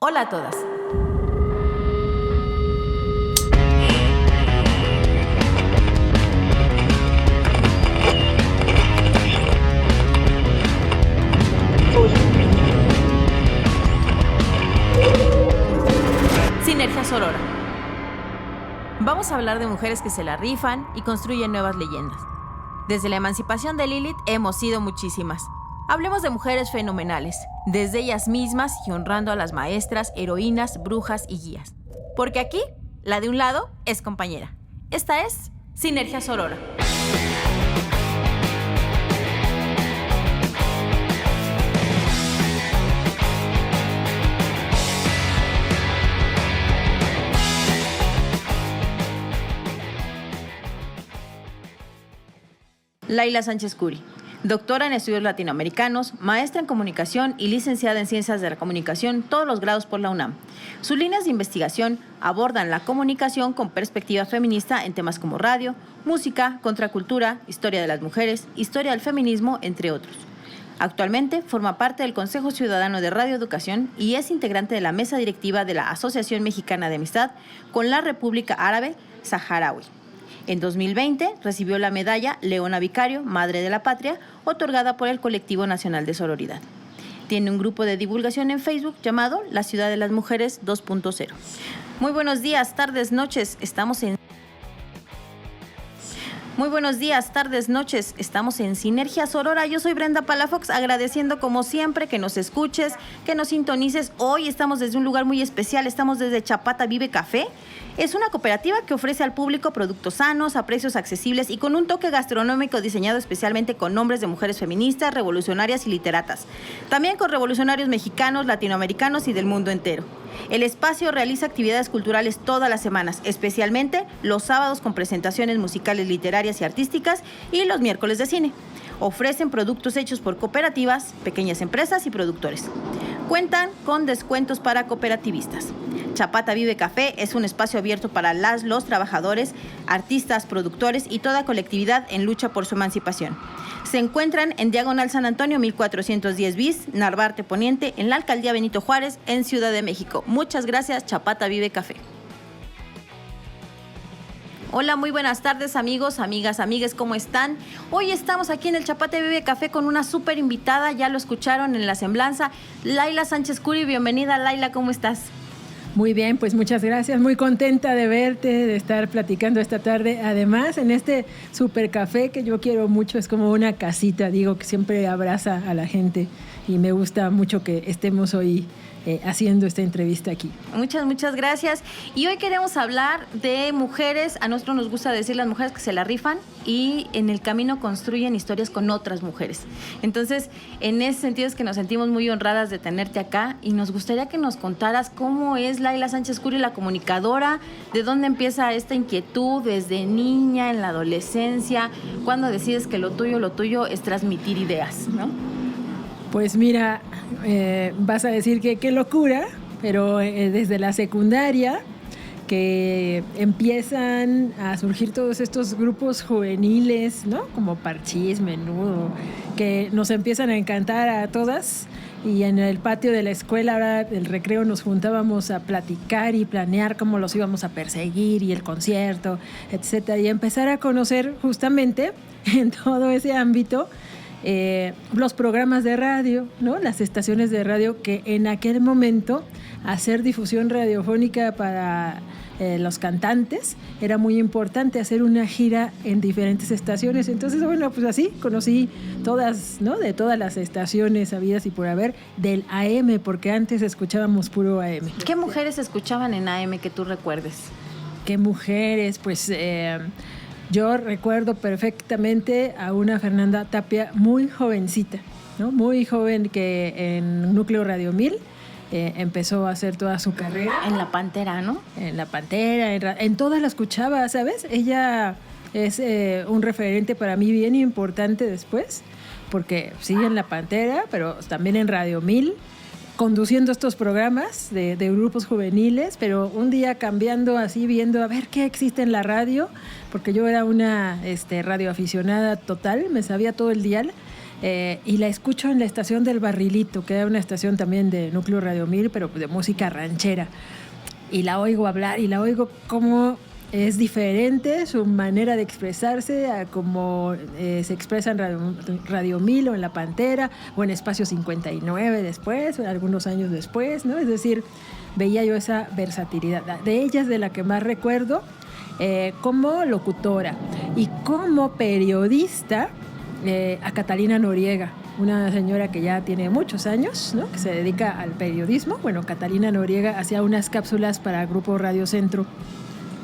Hola a todas. Sinergia Sorora. Vamos a hablar de mujeres que se la rifan y construyen nuevas leyendas. Desde la emancipación de Lilith hemos sido muchísimas. Hablemos de mujeres fenomenales, desde ellas mismas y honrando a las maestras, heroínas, brujas y guías. Porque aquí, la de un lado es compañera. Esta es Sinergia Sorora. Laila Sánchez Curi, doctora en estudios latinoamericanos, maestra en comunicación y licenciada en ciencias de la comunicación, todos los grados por la UNAM. Sus líneas de investigación abordan la comunicación con perspectiva feminista en temas como radio, música, contracultura, historia de las mujeres, historia del feminismo, entre otros. Actualmente forma parte del Consejo Ciudadano de Radioeducación y es integrante de la mesa directiva de la Asociación Mexicana de Amistad con la República Árabe Saharaui. En 2020 recibió la medalla Leona Vicario, Madre de la Patria, otorgada por el Colectivo Nacional de Sororidad. Tiene un grupo de divulgación en Facebook llamado La Ciudad de las Mujeres 2.0. Muy buenos días, tardes, noches. Estamos en Sinergia Sorora. Yo soy Brenda Palafox, agradeciendo como siempre que nos escuches, que nos sintonices. Hoy estamos desde un lugar muy especial, estamos desde Chapata Vive Café. Es una cooperativa que ofrece al público productos sanos, a precios accesibles y con un toque gastronómico diseñado especialmente con nombres de mujeres feministas, revolucionarias y literatas. También con revolucionarios mexicanos, latinoamericanos y del mundo entero. El espacio realiza actividades culturales todas las semanas, especialmente los sábados con presentaciones musicales, literarias y artísticas y los miércoles de cine. Ofrecen productos hechos por cooperativas, pequeñas empresas y productores. Cuentan con descuentos para cooperativistas. Chapata Vive Café es un espacio abierto para los trabajadores, artistas, productores y toda colectividad en lucha por su emancipación. Se encuentran en Diagonal San Antonio 1410 bis, Narvarte Poniente, en la Alcaldía Benito Juárez, en Ciudad de México. Muchas gracias, Chapata Vive Café. Hola, muy buenas tardes, amigos, amigas, amigues, ¿cómo están? Hoy estamos aquí en el Chapata Vive Café con una súper invitada, ya lo escucharon en la semblanza, Laila Sánchez Curi. Bienvenida, Laila, ¿cómo estás? Muy bien, pues muchas gracias, muy contenta de verte, de estar platicando esta tarde, además en este super café que yo quiero mucho, es como una casita, digo, que siempre abraza a la gente y me gusta mucho que estemos hoy haciendo esta entrevista aquí. Muchas gracias. Y hoy queremos hablar de mujeres, a nosotros nos gusta decir las mujeres que se la rifan y en el camino construyen historias con otras mujeres. Entonces, en ese sentido es que nos sentimos muy honradas de tenerte acá y nos gustaría que nos contaras cómo es Laila Sánchez Curi, la comunicadora, de dónde empieza esta inquietud desde niña, en la adolescencia, cuando decides que lo tuyo es transmitir ideas, ¿no? Pues mira, vas a decir que qué locura, pero desde la secundaria que empiezan a surgir todos estos grupos juveniles, ¿no? Como Parchís, Menudo, que nos empiezan a encantar a todas. Y en el patio de la escuela, ahora del recreo, nos juntábamos a platicar y planear cómo los íbamos a perseguir y el concierto, etcétera. Y empezar a conocer justamente en todo ese ámbito los programas de radio, ¿no? Las estaciones de radio, que en aquel momento hacer difusión radiofónica para los cantantes era muy importante, hacer una gira en diferentes estaciones. Entonces, bueno, pues así conocí todas, ¿no? De todas las estaciones habidas y por haber, del AM, porque antes escuchábamos puro AM. ¿Qué mujeres escuchaban en AM que tú recuerdes? ¿Qué mujeres? Pues yo recuerdo perfectamente a una Fernanda Tapia muy jovencita, ¿no? Muy joven, que en Núcleo Radio 1000 empezó a hacer toda su carrera. En La Pantera, ¿no? En La Pantera, en todas la escuchaba, ¿sabes? Ella es un referente para mí bien importante después, porque sí en La Pantera, pero también en Radio 1000, conduciendo estos programas de grupos juveniles, pero un día cambiando así, viendo a ver qué existe en la radio, porque yo era una radioaficionada total, me sabía todo el dial. y la escucho en la estación del Barrilito, que era una estación también de Núcleo Radio 1000, pero de música ranchera. Y la oigo hablar y la oigo cómo es diferente su manera de expresarse a cómo se expresa en Radio 1000 o en La Pantera o en Espacio 59 después, o algunos años después, ¿no? Es decir, veía yo esa versatilidad. De ellas, de la que más recuerdo, como locutora y como periodista, a Catalina Noriega, una señora que ya tiene muchos años, ¿no?, que se dedica al periodismo. Bueno, Catalina Noriega hacía unas cápsulas para Grupo Radio Centro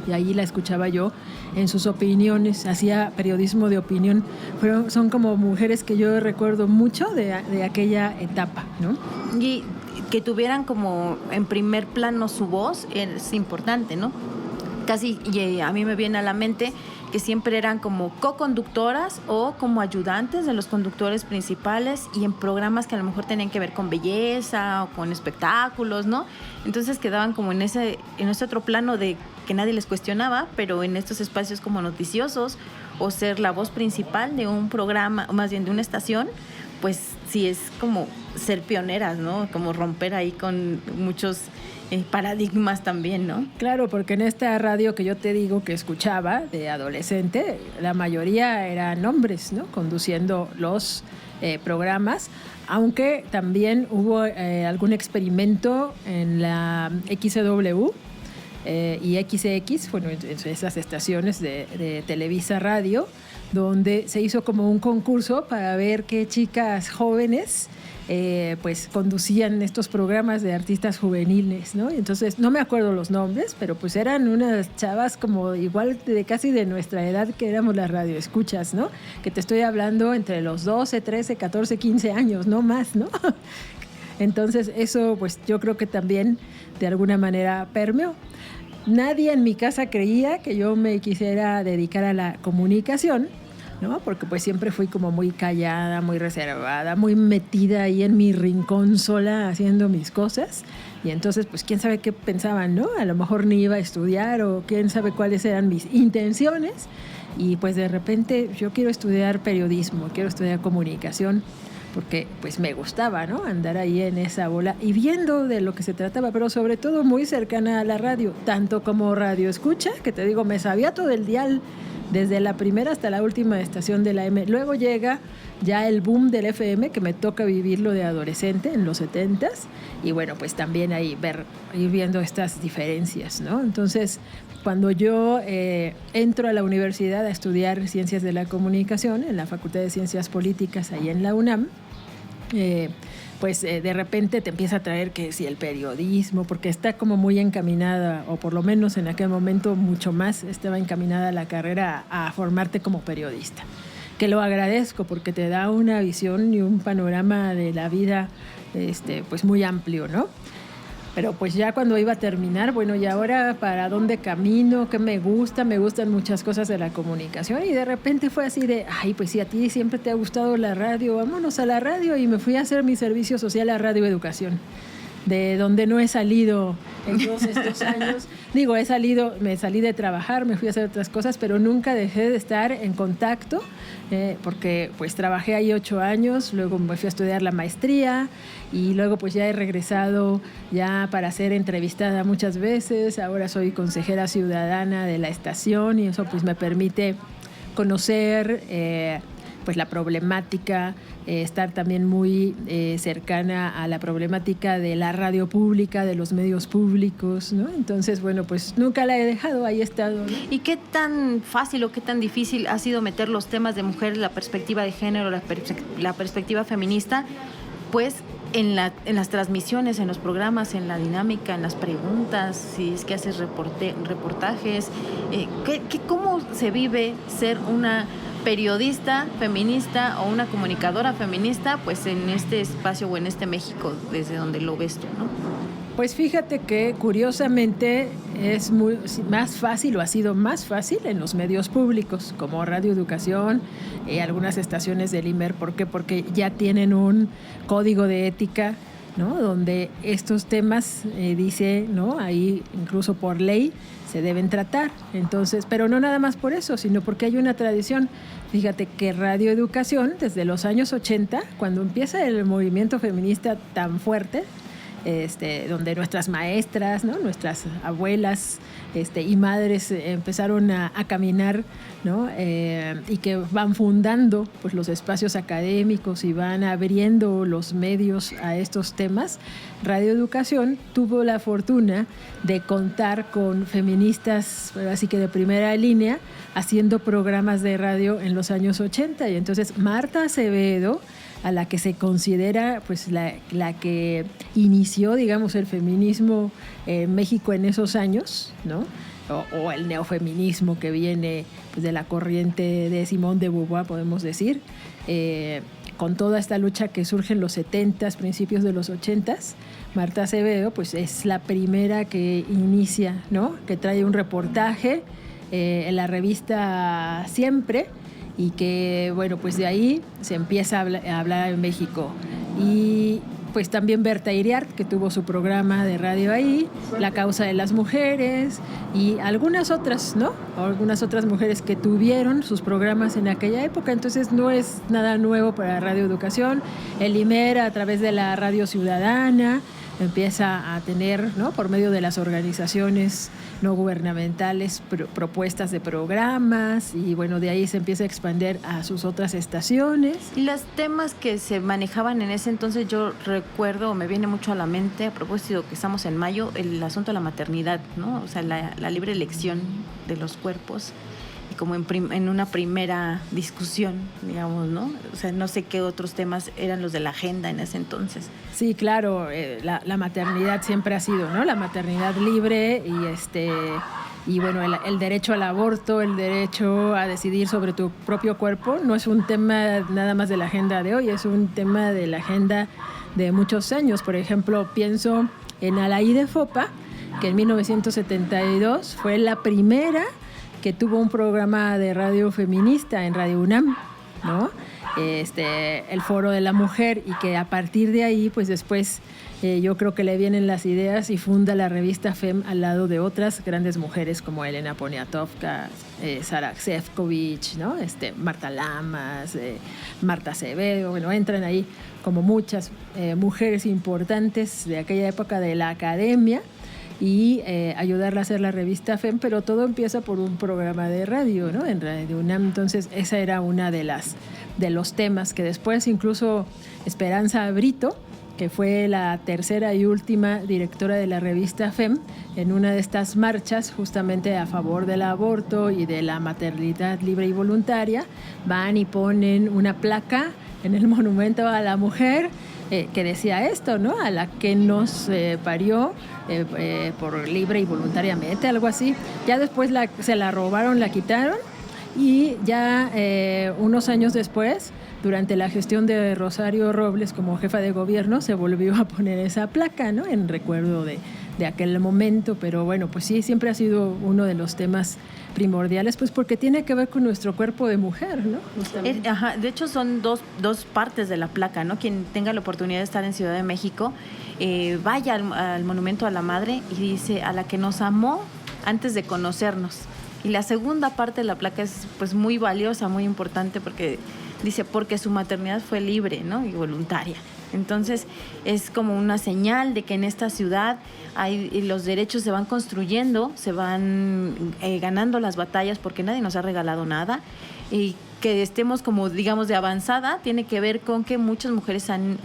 y ahí la escuchaba yo en sus opiniones, hacía periodismo de opinión. Son como mujeres que yo recuerdo mucho de aquella etapa, ¿no? Y que tuvieran como en primer plano su voz es importante, ¿no? Casi a mí me viene a la mente que siempre eran como co-conductoras o como ayudantes de los conductores principales y en programas que a lo mejor tenían que ver con belleza o con espectáculos, ¿no? Entonces quedaban como en ese otro plano de que nadie les cuestionaba, pero en estos espacios como noticiosos o ser la voz principal de un programa, o más bien de una estación, pues sí es como ser pioneras, ¿no? Como romper ahí con muchos paradigmas también, ¿no? Claro, porque en esta radio que yo te digo que escuchaba de adolescente, la mayoría eran hombres, ¿no?, conduciendo los programas, aunque también hubo algún experimento en la XW y XX, bueno, en esas estaciones de Televisa Radio, donde se hizo como un concurso para ver qué chicas jóvenes pues conducían estos programas de artistas juveniles, ¿no? Entonces, no me acuerdo los nombres, pero pues eran unas chavas como igual de casi de nuestra edad que éramos las radioescuchas, ¿no? Que te estoy hablando entre los 12, 13, 14, 15 años, no más, ¿no? Entonces, eso pues yo creo que también de alguna manera permeó. Nadie en mi casa creía que yo me quisiera dedicar a la comunicación, ¿no? Porque pues siempre fui como muy callada, muy reservada, muy metida ahí en mi rincón sola haciendo mis cosas. Y entonces pues quién sabe qué pensaban, ¿no? A lo mejor ni iba a estudiar o quién sabe cuáles eran mis intenciones. Y pues de repente yo quiero estudiar periodismo, quiero estudiar comunicación, porque pues me gustaba, ¿no?, andar ahí en esa bola y viendo de lo que se trataba, pero sobre todo muy cercana a la radio, tanto como radio escucha, que te digo, me sabía todo el dial, desde la primera hasta la última estación de la M. Luego llega ya el boom del FM, que me toca vivirlo de adolescente en los 70s, y bueno, pues también ahí ir viendo estas diferencias, ¿no? Entonces, cuando yo entro a la universidad a estudiar Ciencias de la Comunicación, en la Facultad de Ciencias Políticas, ahí en la UNAM, pues de repente te empieza a traer que si el periodismo, porque está como muy encaminada, o por lo menos en aquel momento mucho más estaba encaminada la carrera a formarte como periodista, que lo agradezco porque te da una visión y un panorama de la vida pues muy amplio, ¿no? Pero pues ya cuando iba a terminar, bueno, ¿y ahora para dónde camino? ¿Qué me gusta? Me gustan muchas cosas de la comunicación y de repente fue así de, ay, pues si a ti siempre te ha gustado la radio, vámonos a la radio, y me fui a hacer mi servicio social a Radio Educación, de donde no he salido en todos estos años. Digo, me salí de trabajar, me fui a hacer otras cosas, pero nunca dejé de estar en contacto, porque pues trabajé ahí 8 años, luego me fui a estudiar la maestría y luego pues ya he regresado ya para ser entrevistada muchas veces. Ahora soy consejera ciudadana de la estación y eso pues me permite conocer pues la problemática, estar también muy cercana a la problemática de la radio pública, de los medios públicos, ¿no? Entonces, bueno, pues nunca la he dejado, ahí he estado, ¿no? ¿Y qué tan fácil o qué tan difícil ha sido meter los temas de mujeres, la perspectiva de género, la perspectiva feminista, pues en las transmisiones, en los programas, en la dinámica, en las preguntas, si es que haces reportajes? ¿Cómo se vive ser una periodista feminista o una comunicadora feminista, pues en este espacio o en este México desde donde lo ves tú, ¿no? Pues fíjate que curiosamente es más fácil, o ha sido más fácil en los medios públicos, como Radio Educación, algunas estaciones del IMER. ¿Por qué? Porque ya tienen un código de ética ¿no? Donde estos temas, dice, ¿no? Ahí incluso por ley se deben tratar. Entonces, pero no nada más por eso, sino porque hay una tradición. Fíjate que Radio Educación, desde los años 80, cuando empieza el movimiento feminista tan fuerte, donde nuestras maestras, ¿no? Nuestras abuelas y madres empezaron a caminar, ¿no? Y que van fundando pues, los espacios académicos y van abriendo los medios a estos temas. Radio Educación tuvo la fortuna de contar con feministas, así que de primera línea, haciendo programas de radio en los años 80. Y entonces Marta Acevedo, a la que se considera pues la que inició, digamos, el feminismo en México en esos años, ¿no? O el neofeminismo que viene pues, de la corriente de Simone de Beauvoir, podemos decir, con toda esta lucha que surge en los 70s, principios de los 80s. Marta Acevedo pues es la primera que inicia, ¿no? Que trae un reportaje en la revista Siempre, y que, bueno, pues de ahí se empieza a hablar en México. Y pues también Berta Iriart, que tuvo su programa de radio ahí, La Causa de las Mujeres, y algunas otras, ¿no? Algunas otras mujeres que tuvieron sus programas en aquella época. Entonces no es nada nuevo para Radio Educación. El IMER, a través de la Radio Ciudadana, empieza a tener, ¿no? Por medio de las organizaciones no gubernamentales, propuestas de programas, y bueno, de ahí se empieza a expandir a sus otras estaciones. Y los temas que se manejaban en ese entonces, yo recuerdo, me viene mucho a la mente, a propósito que estamos en mayo, el asunto de la maternidad, ¿no? O sea, la libre elección de los cuerpos, y como en una primera discusión, digamos, ¿no? O sea, no sé qué otros temas eran los de la agenda en ese entonces. Sí, claro, la maternidad siempre ha sido, ¿no? La maternidad libre y bueno, el derecho al aborto, el derecho a decidir sobre tu propio cuerpo, no es un tema nada más de la agenda de hoy, es un tema de la agenda de muchos años. Por ejemplo, pienso en Alaí de Fopa, que en 1972 fue la primera que tuvo un programa de radio feminista en Radio UNAM, ¿no? El Foro de la Mujer, y que a partir de ahí, pues después yo creo que le vienen las ideas y funda la revista FEM al lado de otras grandes mujeres como Elena Poniatowska, Sara Sefcovic, ¿no? Marta Lamas, Marta Acevedo. Bueno, entran ahí como muchas mujeres importantes de aquella época de la academia, y ayudarla a hacer la revista FEM, pero todo empieza por un programa de radio, ¿no? En Radio UNAM. Entonces esa era una de los temas que después incluso Esperanza Brito, que fue la tercera y última directora de la revista FEM, en una de estas marchas justamente a favor del aborto y de la maternidad libre y voluntaria, van y ponen una placa en el Monumento a la Mujer que decía esto, ¿no? A la que nos parió por libre y voluntariamente, algo así. Ya después se la robaron, la quitaron, y ya unos años después, durante la gestión de Rosario Robles como jefa de gobierno, se volvió a poner esa placa, ¿no? En recuerdo de aquel momento. Pero bueno, pues sí, siempre ha sido uno de los temas primordiales, pues porque tiene que ver con nuestro cuerpo de mujer, ¿no? Ajá, de hecho son dos partes de la placa, ¿no? Quien tenga la oportunidad de estar en Ciudad de México, vaya al Monumento a la Madre y dice: a la que nos amó antes de conocernos. Y la segunda parte de la placa es pues muy valiosa, muy importante, porque dice: porque su maternidad fue libre, ¿no? Y voluntaria. Entonces es como una señal de que en esta ciudad los derechos se van construyendo, se van ganando las batallas, porque nadie nos ha regalado nada. Y que estemos como, digamos, de avanzada tiene que ver con que muchas mujeres han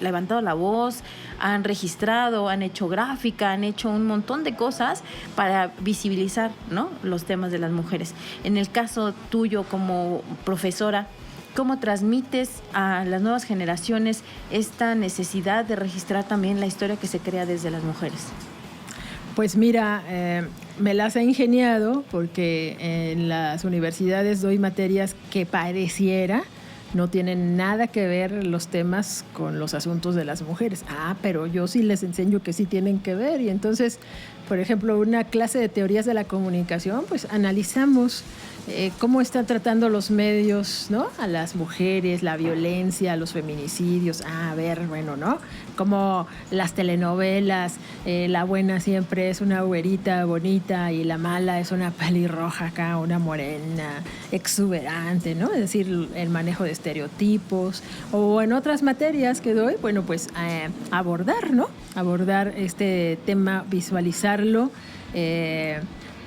levantado la voz, han registrado, han hecho gráfica, han hecho un montón de cosas para visibilizar, ¿no?, los temas de las mujeres. En el caso tuyo como profesora, ¿cómo transmites a las nuevas generaciones esta necesidad de registrar también la historia que se crea desde las mujeres? Pues mira, me las he ingeniado, porque en las universidades doy materias que pareciera no tienen nada que ver los temas con los asuntos de las mujeres. Pero yo sí les enseño que sí tienen que ver. Y entonces, por ejemplo, una clase de teorías de la comunicación, pues analizamos cómo están tratando los medios, ¿no? A las mujeres, la violencia, los feminicidios. A ver, bueno, ¿no? Como las telenovelas, la buena siempre es una güerita bonita y la mala es una pelirroja acá, una morena, exuberante, ¿no? Es decir, el manejo de estereotipos. O en otras materias que doy, bueno, pues abordar, ¿no? Abordar este tema, visualizarlo,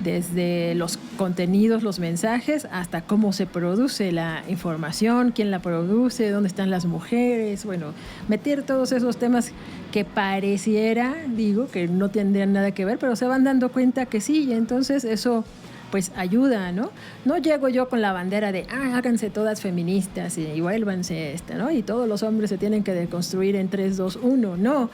desde los contenidos, los mensajes, hasta cómo se produce la información, quién la produce, dónde están las mujeres, bueno, meter todos esos temas que pareciera, digo, que no tendrían nada que ver, pero se van dando cuenta que sí, y entonces eso pues ayuda, ¿no? No llego yo con la bandera de, háganse todas feministas y vuélvanse ¿no? Y todos los hombres se tienen que deconstruir en 3, 2, 1, no.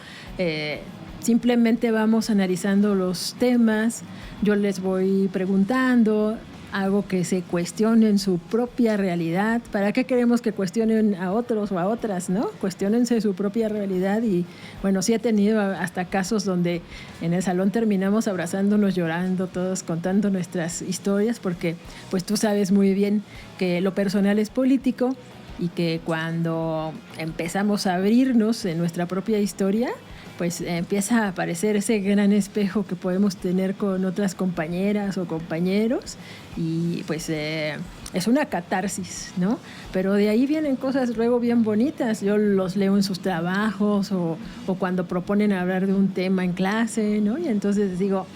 Simplemente vamos analizando los temas, yo les voy preguntando, hago que se cuestionen su propia realidad. ¿Para qué queremos que cuestionen a otros o a otras, no? Cuestiónense su propia realidad y, bueno, sí he tenido hasta casos donde en el salón terminamos abrazándonos, llorando, todos contando nuestras historias, porque pues tú sabes muy bien que lo personal es político y que cuando empezamos a abrirnos en nuestra propia historia, pues empieza a aparecer ese gran espejo que podemos tener con otras compañeras o compañeros y pues es una catarsis, ¿no? Pero de ahí vienen cosas luego bien bonitas. Yo los leo en sus trabajos o cuando proponen hablar de un tema en clase, ¿no? Y entonces digo,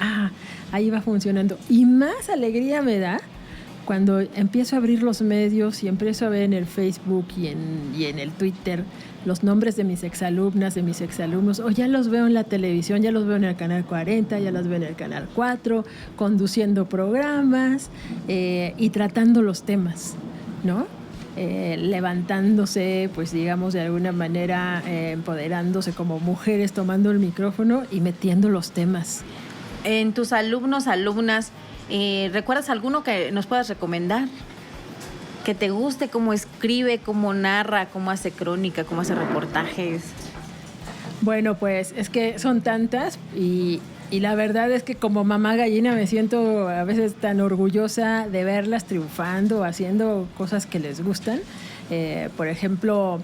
ahí va funcionando. Y más alegría me da cuando empiezo a abrir los medios y empiezo a ver en el Facebook y en el Twitter los nombres de mis exalumnas, de mis exalumnos, o ya los veo en la televisión, ya los veo en el Canal 40, ya los veo en el Canal 4, conduciendo programas y tratando los temas, ¿no? Levantándose, pues digamos, de alguna manera, empoderándose como mujeres, tomando el micrófono y metiendo los temas. En tus alumnos, alumnas, ¿recuerdas alguno que nos puedas recomendar? Que te guste cómo escribe, cómo narra, cómo hace crónica, cómo hace reportajes. Bueno, pues es que son tantas y la verdad es que como mamá gallina me siento a veces tan orgullosa de verlas triunfando, haciendo cosas que les gustan. Por ejemplo,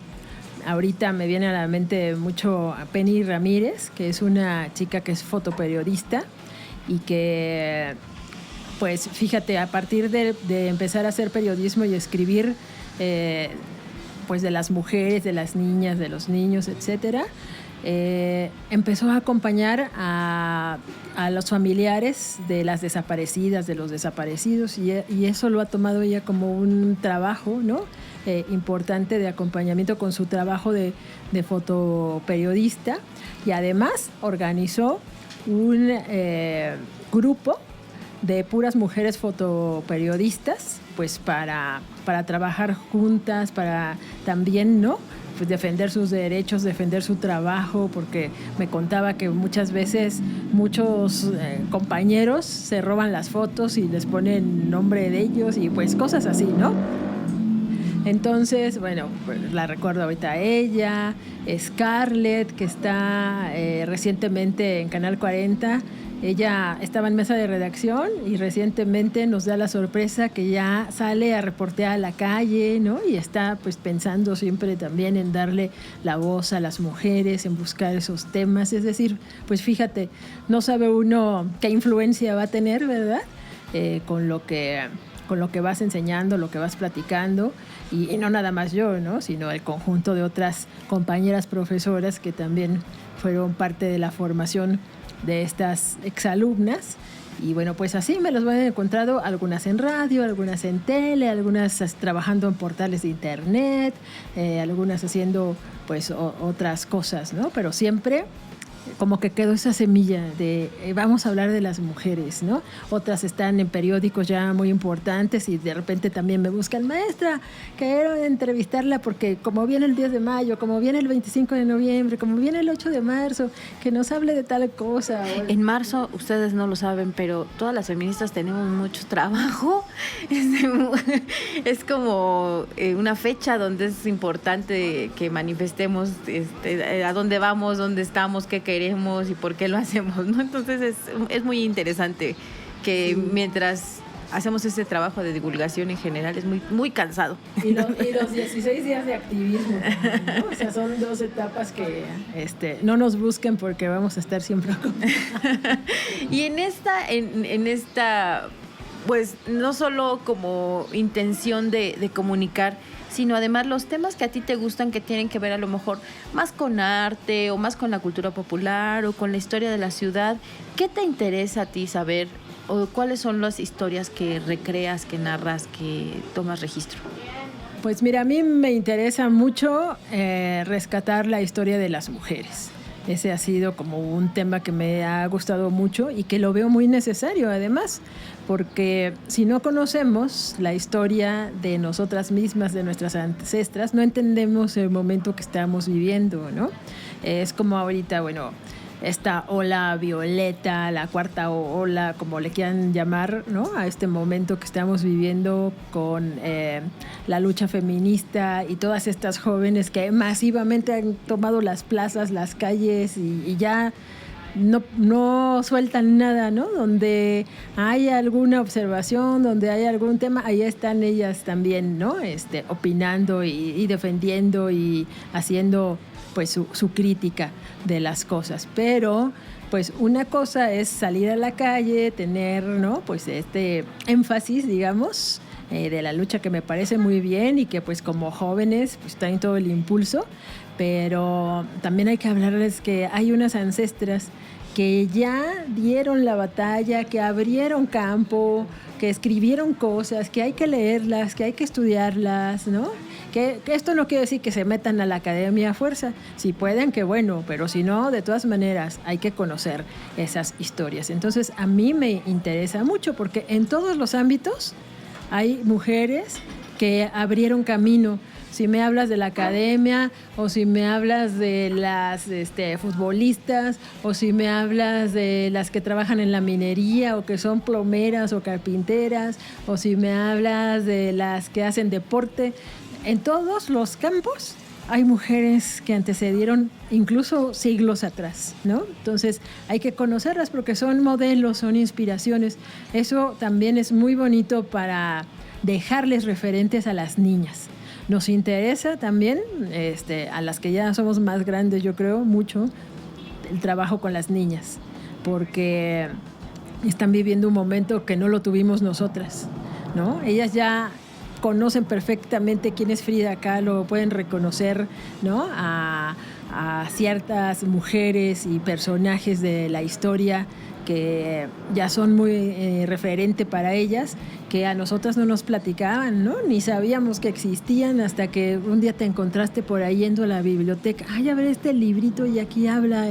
ahorita me viene a la mente mucho a Penny Ramírez, que es una chica que es fotoperiodista y que, pues fíjate, a partir de empezar a hacer periodismo y escribir, pues de las mujeres, de las niñas, de los niños, etcétera, empezó a acompañar a los familiares de las desaparecidas, de los desaparecidos, y eso lo ha tomado ella como un trabajo, ¿no? Importante de acompañamiento con su trabajo de fotoperiodista, y además organizó un grupo de puras mujeres fotoperiodistas, pues para trabajar juntas, para también, ¿no?, pues defender sus derechos, defender su trabajo, porque me contaba que muchas veces muchos compañeros se roban las fotos y les ponen nombre de ellos y pues cosas así, ¿no? Entonces, bueno, pues la recuerdo ahorita a ella, Scarlett, que está recientemente en Canal 40. Ella estaba en mesa de redacción y recientemente nos da la sorpresa que ya sale a reportear a la calle, ¿no? Y está pues pensando siempre también en darle la voz a las mujeres, en buscar esos temas. Es decir, pues fíjate, no sabe uno qué influencia va a tener, ¿verdad? Con lo que vas enseñando, lo que vas platicando, y no nada más yo, ¿no?, sino el conjunto de otras compañeras profesoras que también fueron parte de la formación de estas exalumnas. Y bueno, pues así me los voy encontrando, algunas en radio, algunas en tele, algunas trabajando en portales de internet, algunas haciendo pues otras cosas, ¿no? Pero siempre como que quedó esa semilla de vamos a hablar de las mujeres, ¿no? Otras están en periódicos ya muy importantes y de repente también me buscan, maestra, quiero entrevistarla porque como viene el 10 de mayo, como viene el 25 de noviembre, como viene el 8 de marzo, que nos hable de tal cosa. En marzo, ustedes no lo saben, pero todas las feministas tenemos mucho trabajo. Es como una fecha donde es importante que manifestemos a dónde vamos, dónde estamos, qué queremos y por qué lo hacemos, ¿no? Entonces es muy interesante que mientras hacemos ese trabajo de divulgación en general, es muy, muy cansado. Y los 16 días de activismo, ¿no? O sea, son 2 etapas que no nos busquen porque vamos a estar siempre ocupados. Y en esta, pues no solo como intención de comunicar, sino además los temas que a ti te gustan, que tienen que ver a lo mejor más con arte o más con la cultura popular o con la historia de la ciudad. ¿Qué te interesa a ti saber o cuáles son las historias que recreas, que narras, que tomas registro? Pues mira, a mí me interesa mucho rescatar la historia de las mujeres. Ese ha sido como un tema que me ha gustado mucho y que lo veo muy necesario además, porque si no conocemos la historia de nosotras mismas, de nuestras ancestras, no entendemos el momento que estamos viviendo, ¿no? Es como ahorita, bueno, esta ola violeta, la cuarta ola, como le quieran llamar, ¿no? A este momento que estamos viviendo con la lucha feminista y todas estas jóvenes que masivamente han tomado las plazas, las calles y ya no sueltan nada, ¿no? Donde hay alguna observación, donde hay algún tema, ahí están ellas también, ¿no? Opinando y defendiendo y haciendo pues su crítica de las cosas. Pero pues una cosa es salir a la calle, tener, ¿no? Pues énfasis, digamos, de la lucha, que me parece muy bien y que pues como jóvenes pues traen todo el impulso, pero también hay que hablarles que hay unas ancestras que ya dieron la batalla, que abrieron campo, que escribieron cosas, que hay que leerlas, que hay que estudiarlas, ¿no? Que esto no quiere decir que se metan a la academia a fuerza. Si pueden, qué bueno, pero si no, de todas maneras, hay que conocer esas historias. Entonces, a mí me interesa mucho porque en todos los ámbitos hay mujeres que abrieron camino. Si me hablas de la academia, o si me hablas de las futbolistas, o si me hablas de las que trabajan en la minería, o que son plomeras o carpinteras, o si me hablas de las que hacen deporte, en todos los campos hay mujeres que antecedieron incluso siglos atrás, ¿no? Entonces hay que conocerlas porque son modelos, son inspiraciones. Eso también es muy bonito para dejarles referentes a las niñas. Nos interesa también, a las que ya somos más grandes, yo creo, mucho el trabajo con las niñas, porque están viviendo un momento que no lo tuvimos nosotras, ¿no? Ellas ya conocen perfectamente quién es Frida Kahlo, pueden reconocer, ¿no? a ciertas mujeres y personajes de la historia que ya son muy referente para ellas, que a nosotras no nos platicaban, ¿no? Ni sabíamos que existían hasta que un día te encontraste por ahí yendo a la biblioteca. Ay, a ver este librito y aquí habla.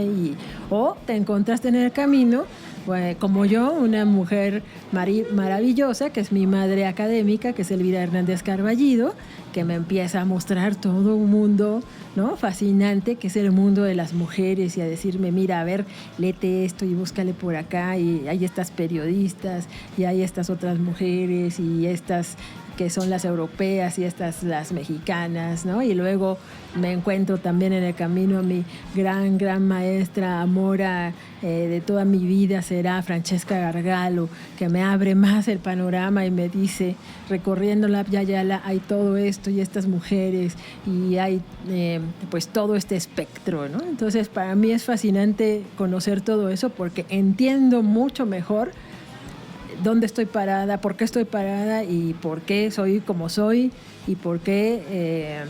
O te encontraste en el camino, pues, como yo, una mujer maravillosa, que es mi madre académica, que es Elvira Hernández Carballido, que me empieza a mostrar todo un mundo, ¿no? Fascinante, que es el mundo de las mujeres, y a decirme, mira, a ver, léete esto y búscale por acá, y hay estas periodistas, y hay estas otras mujeres, y estas que son las europeas y estas las mexicanas, ¿no? Y luego me encuentro también en el camino a mi gran maestra, amora de toda mi vida, será Francesca Gargalo, que me abre más el panorama y me dice, recorriendo la Yayala hay todo esto y estas mujeres y hay pues todo este espectro, ¿no? Entonces para mí es fascinante conocer todo eso porque entiendo mucho mejor dónde estoy parada, por qué estoy parada y por qué soy como soy y por qué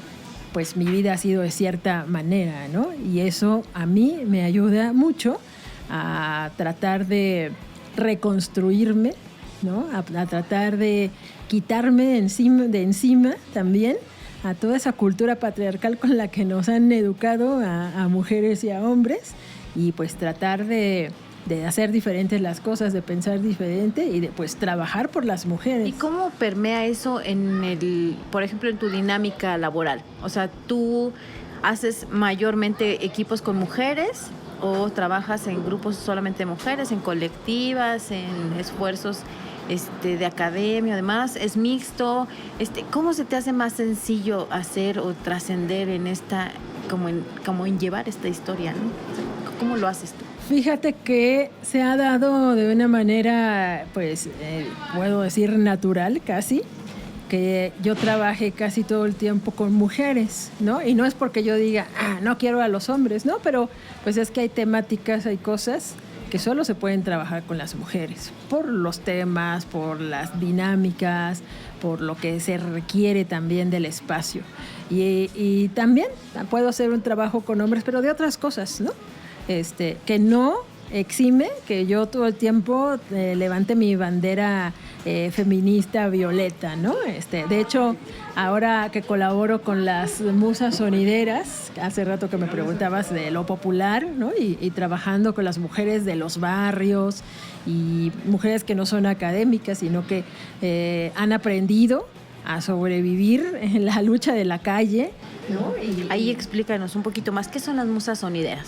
pues mi vida ha sido de cierta manera, ¿no? Y eso a mí me ayuda mucho a tratar de reconstruirme, ¿no? A tratar de quitarme de encima también a toda esa cultura patriarcal con la que nos han educado a mujeres y a hombres, y pues tratar de hacer diferentes las cosas, de pensar diferente y de pues trabajar por las mujeres. ¿Y cómo permea eso por ejemplo, en tu dinámica laboral? O sea, ¿tú haces mayormente equipos con mujeres o trabajas en grupos solamente de mujeres, en colectivas, en esfuerzos de academia, además? ¿Es mixto? ¿Cómo se te hace más sencillo hacer o trascender en como en llevar esta historia, ¿no? ¿Cómo lo haces tú? Fíjate que se ha dado de una manera, pues, puedo decir natural casi, que yo trabaje casi todo el tiempo con mujeres, ¿no? Y no es porque yo diga, no quiero a los hombres, ¿no? Pero pues es que hay temáticas, hay cosas que solo se pueden trabajar con las mujeres, por los temas, por las dinámicas, por lo que se requiere también del espacio. Y también puedo hacer un trabajo con hombres, pero de otras cosas, ¿no? Que no exime que yo todo el tiempo levante mi bandera feminista violeta, ¿no? De hecho, ahora que colaboro con las musas sonideras, hace rato que me preguntabas de lo popular, ¿no? Y trabajando con las mujeres de los barrios y mujeres que no son académicas, sino que han aprendido a sobrevivir en la lucha de la calle, ¿no? Ahí explícanos un poquito más, ¿qué son las musas sonideras?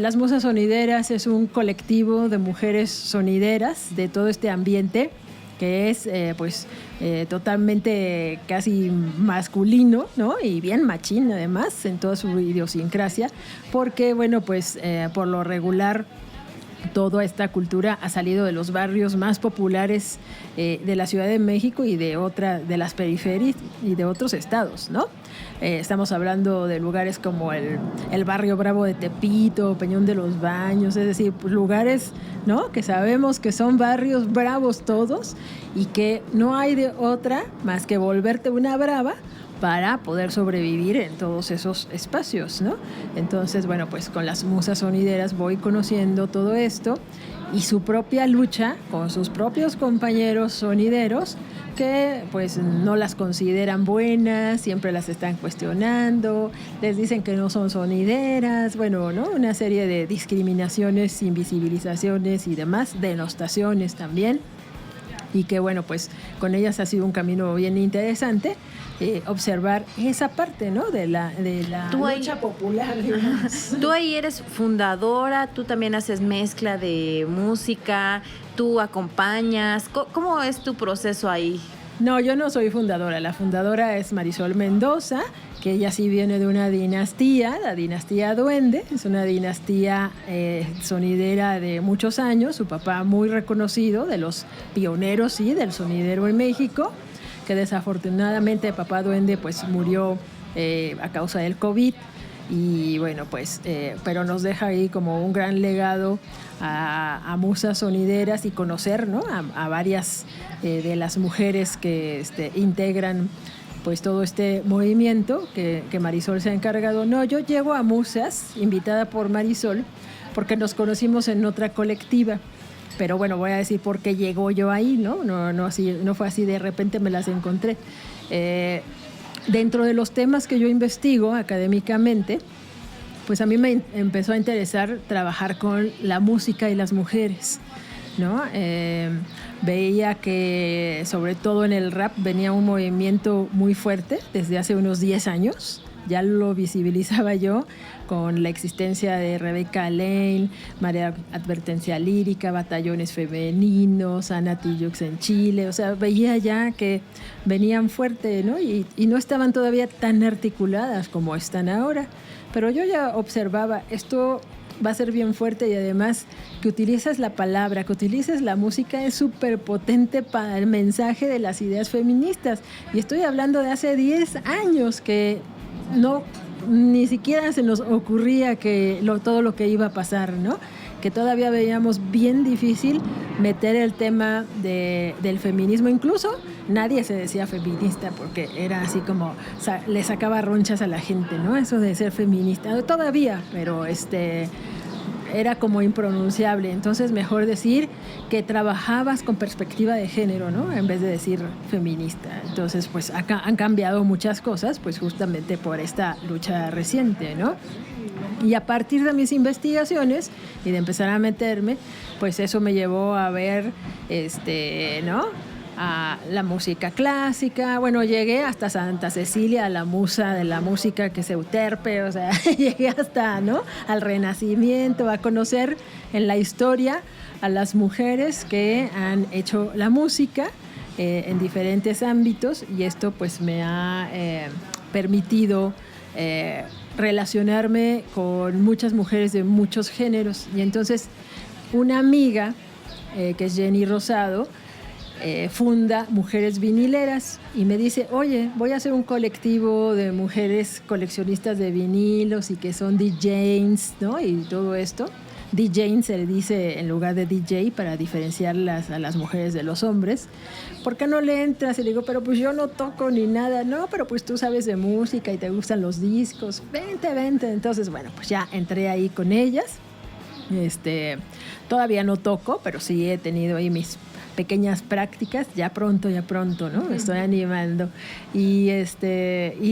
Las Musas Sonideras es un colectivo de mujeres sonideras de todo este ambiente que es totalmente casi masculino, ¿no? Y bien machín además en toda su idiosincrasia, porque bueno, pues por lo regular toda esta cultura ha salido de los barrios más populares de la Ciudad de México y de las periferias y de otros estados, ¿no? Estamos hablando de lugares como el barrio Bravo de Tepito, Peñón de los Baños, es decir, pues lugares, ¿no? Que sabemos que son barrios bravos todos y que no hay de otra más que volverte una brava para poder sobrevivir en todos esos espacios, ¿no? Entonces, bueno, pues con las musas sonideras voy conociendo todo esto y su propia lucha con sus propios compañeros sonideros que pues no las consideran buenas, siempre las están cuestionando, les dicen que no son sonideras, bueno, ¿no? Una serie de discriminaciones, invisibilizaciones y demás, denostaciones también. Y que bueno, pues con ellas ha sido un camino bien interesante observar esa parte, ¿no? de la lucha popular. Tú ahí eres fundadora, tú también haces mezcla de música, tú acompañas, ¿cómo es tu proceso ahí? No, yo no soy fundadora, la fundadora es Marisol Mendoza, que ella sí viene de una dinastía, la dinastía Duende, es una dinastía sonidera de muchos años, su papá muy reconocido, de los pioneros, sí, del sonidero en México, que desafortunadamente papá Duende pues murió a causa del COVID y bueno, pues, pero nos deja ahí como un gran legado a musas sonideras y conocer, ¿no? a varias de las mujeres que integran pues todo este movimiento que Marisol se ha encargado. No, yo llego a Musas, invitada por Marisol, porque nos conocimos en otra colectiva. Pero bueno, voy a decir por qué llegó yo ahí, ¿no? No fue así, de repente me las encontré. Dentro de los temas que yo investigo académicamente, pues a mí me empezó a interesar trabajar con la música y las mujeres, ¿no? Veía que sobre todo en el rap venía un movimiento muy fuerte desde hace unos 10 años. Ya lo visibilizaba yo con la existencia de Rebeca Lane, María Advertencia Lírica, batallones femeninos, Ana Tijoux en Chile. O sea, veía ya que venían fuerte, ¿no? Y no estaban todavía tan articuladas como están ahora. Pero yo ya observaba, esto va a ser bien fuerte y además que utilices la palabra, que utilices la música es súper potente para el mensaje de las ideas feministas. Y estoy hablando de hace 10 años que no, ni siquiera se nos ocurría que todo lo que iba a pasar, ¿no? Que todavía veíamos bien difícil meter el tema del feminismo. Incluso nadie se decía feminista porque era así como le sacaba ronchas a la gente, ¿no? Eso de ser feminista, todavía, pero era como impronunciable. Entonces mejor decir que trabajabas con perspectiva de género, ¿no? En vez de decir feminista. Entonces pues acá han cambiado muchas cosas, pues justamente por esta lucha reciente, ¿no? Y a partir de mis investigaciones y de empezar a meterme, pues eso me llevó a ver, ¿no? A la música clásica. Bueno, llegué hasta Santa Cecilia, la musa de la música, que es Euterpe, o sea, llegué hasta, ¿no? Al Renacimiento, a conocer en la historia a las mujeres que han hecho la música en diferentes ámbitos, y esto pues me ha permitido relacionarme con muchas mujeres de muchos géneros. Y entonces una amiga, que es Jenny Rosado, funda Mujeres Vinileras y me dice, oye, voy a hacer un colectivo de mujeres coleccionistas de vinilos y que son DJs, ¿no? Y todo esto. DJs se le dice en lugar de DJ para diferenciarlas a las mujeres de los hombres. ¿Por qué no le entras? Y le digo, pero pues yo no toco ni nada. No, pero pues tú sabes de música y te gustan los discos. Vente. Entonces, bueno, pues ya entré ahí con ellas. Todavía no toco, pero sí he tenido ahí mis pequeñas prácticas, ya pronto, ¿no? Me estoy animando. Y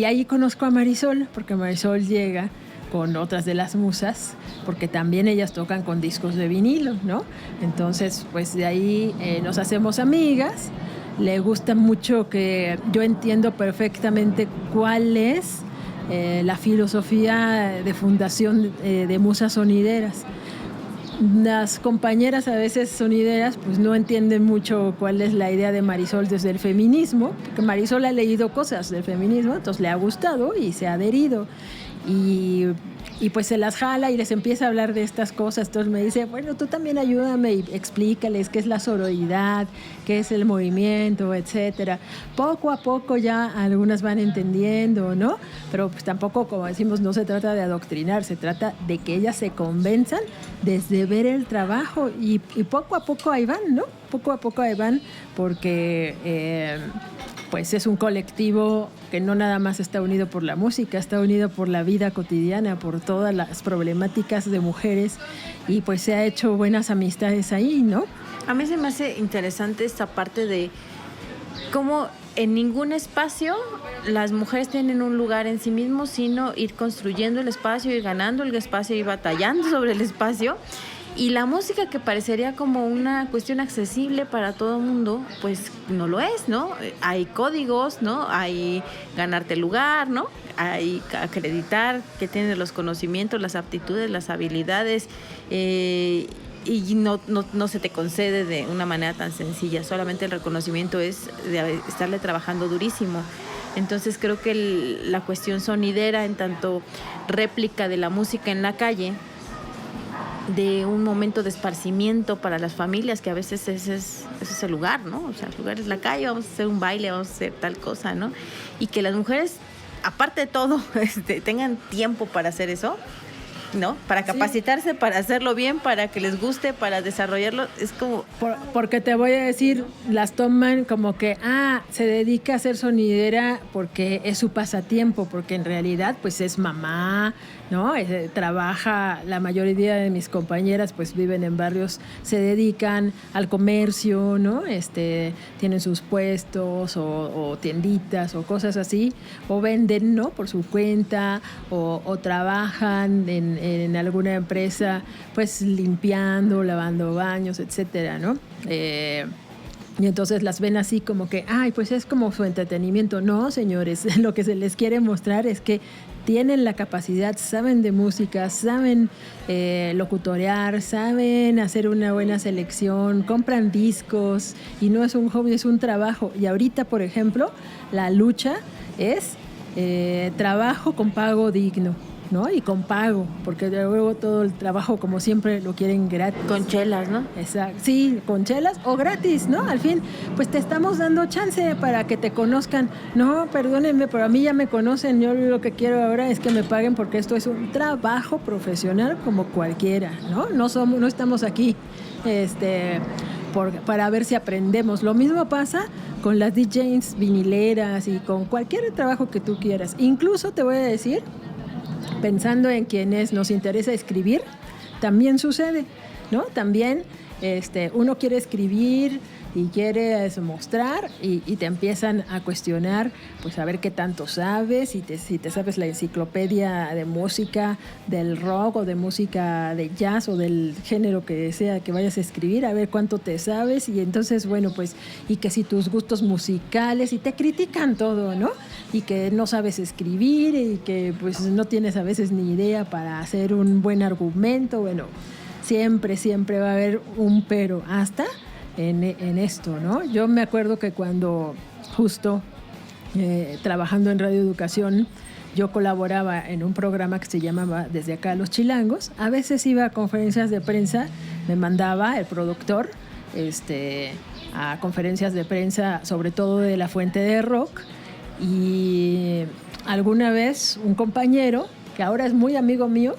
ahí conozco a Marisol, porque Marisol llega con otras de las musas, porque también ellas tocan con discos de vinilo, ¿no? Entonces, pues de ahí nos hacemos amigas. Le gusta mucho que yo entiendo perfectamente cuál es la filosofía de fundación de musas sonideras. Las compañeras a veces sonideras pues no entienden mucho cuál es la idea de Marisol desde el feminismo, porque Marisol ha leído cosas del feminismo, entonces le ha gustado y se ha adherido y pues se las jala y les empieza a hablar de estas cosas. Entonces me dice, bueno, tú también ayúdame y explícales qué es la sororidad, qué es el movimiento, etcétera. Poco a poco ya algunas van entendiendo, ¿no? Pero pues tampoco, como decimos, no se trata de adoctrinar, se trata de que ellas se convenzan desde ver el trabajo y poco a poco ahí van, ¿no? Poco a poco ahí van porque pues es un colectivo que no nada más está unido por la música, está unido por la vida cotidiana, por todas las problemáticas de mujeres y pues se ha hecho buenas amistades ahí, ¿no? A mí se me hace interesante esta parte de cómo en ningún espacio las mujeres tienen un lugar en sí mismos, sino ir construyendo el espacio, ir ganando el espacio y batallando sobre el espacio. Y la música, que parecería como una cuestión accesible para todo el mundo, pues no lo es, ¿no? Hay códigos, ¿no? Hay ganarte lugar, ¿no? Hay acreditar que tienes los conocimientos, las aptitudes, las habilidades, y no se te concede de una manera tan sencilla. Solamente el reconocimiento es de estarle trabajando durísimo. Entonces creo que la cuestión sonidera, en tanto réplica de la música en la calle, de un momento de esparcimiento para las familias, que a veces ese es el lugar, ¿no? O sea, el lugar es la calle, vamos a hacer un baile, vamos a hacer tal cosa, ¿no? Y que las mujeres, aparte de todo, tengan tiempo para hacer eso, ¿no? Para capacitarse, sí, para hacerlo bien, para que les guste, para desarrollarlo, es como... Porque te voy a decir, las toman como que, se dedica a ser sonidera porque es su pasatiempo, porque en realidad pues es mamá, ¿no? Trabaja, la mayoría de mis compañeras pues viven en barrios, se dedican al comercio, ¿no? Tienen sus puestos o tienditas o cosas así, o venden, ¿no? Por su cuenta, o trabajan en alguna empresa pues limpiando, lavando baños, etcétera, ¿no? Y entonces las ven así como que, pues es como su entretenimiento. No, señores, lo que se les quiere mostrar es que tienen la capacidad, saben de música, saben locutorear, saben hacer una buena selección, compran discos y no es un hobby, es un trabajo. Y ahorita, por ejemplo, la lucha es trabajo con pago digno, ¿no? Y con pago, porque luego todo el trabajo, como siempre, lo quieren gratis. Con chelas, ¿no? Exacto. Sí, con chelas o gratis, ¿no? Al fin, pues te estamos dando chance para que te conozcan. No, perdónenme, pero a mí ya me conocen. Yo lo que quiero ahora es que me paguen porque esto es un trabajo profesional como cualquiera, ¿no? No estamos aquí para ver si aprendemos. Lo mismo pasa con las DJs vinileras y con cualquier trabajo que tú quieras. Incluso te voy a decir, pensando en quienes nos interesa escribir, también sucede, ¿no? También uno quiere escribir y quiere mostrar y te empiezan a cuestionar, pues a ver qué tanto sabes, si te sabes la enciclopedia de música, del rock o de música de jazz o del género que sea que vayas a escribir, a ver cuánto te sabes. Y entonces, bueno, pues, y que si tus gustos musicales, y te critican todo, ¿no? Y que no sabes escribir y que pues no tienes a veces ni idea para hacer un buen argumento. Bueno, siempre va a haber un pero hasta en esto, ¿no? Yo me acuerdo que cuando justo trabajando en radioeducación yo colaboraba en un programa que se llamaba Desde Acá Los Chilangos. A veces iba a conferencias de prensa, me mandaba el productor a conferencias de prensa, sobre todo de la Fuente de Rock. Y alguna vez un compañero, que ahora es muy amigo mío,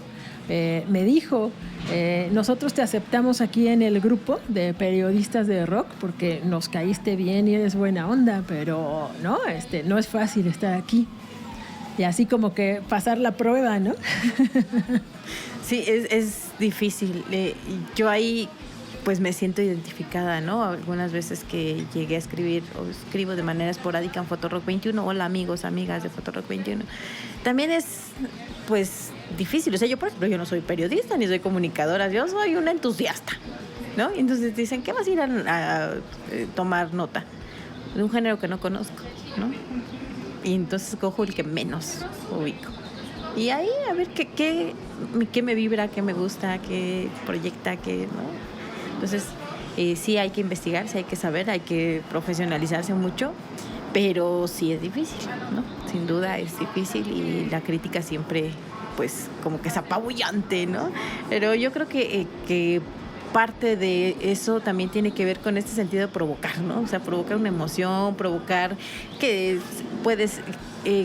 me dijo, nosotros te aceptamos aquí en el grupo de periodistas de rock porque nos caíste bien y eres buena onda, pero no, no es fácil estar aquí. Y así como que pasar la prueba, ¿no? Sí, es difícil. Yo ahí pues me siento identificada, ¿no? Algunas veces que llegué a escribir o escribo de manera esporádica en Fotorock 21. Hola amigos, amigas de Fotorock 21. También es pues difícil. O sea, yo por ejemplo, yo no soy periodista ni soy comunicadora, yo soy una entusiasta, ¿no? Y entonces dicen, ¿qué vas a ir a tomar nota? De un género que no conozco, ¿no? Y entonces cojo el que menos ubico. Y ahí a ver qué me vibra, qué me gusta, qué proyecta, qué, ¿no? Entonces, sí hay que investigar, sí hay que saber, hay que profesionalizarse mucho, pero sí es difícil, ¿no? Sin duda es difícil y la crítica siempre, pues, como que es apabullante, ¿no? Pero yo creo que parte de eso también tiene que ver con este sentido de provocar, ¿no? O sea, provocar una emoción, provocar que puedes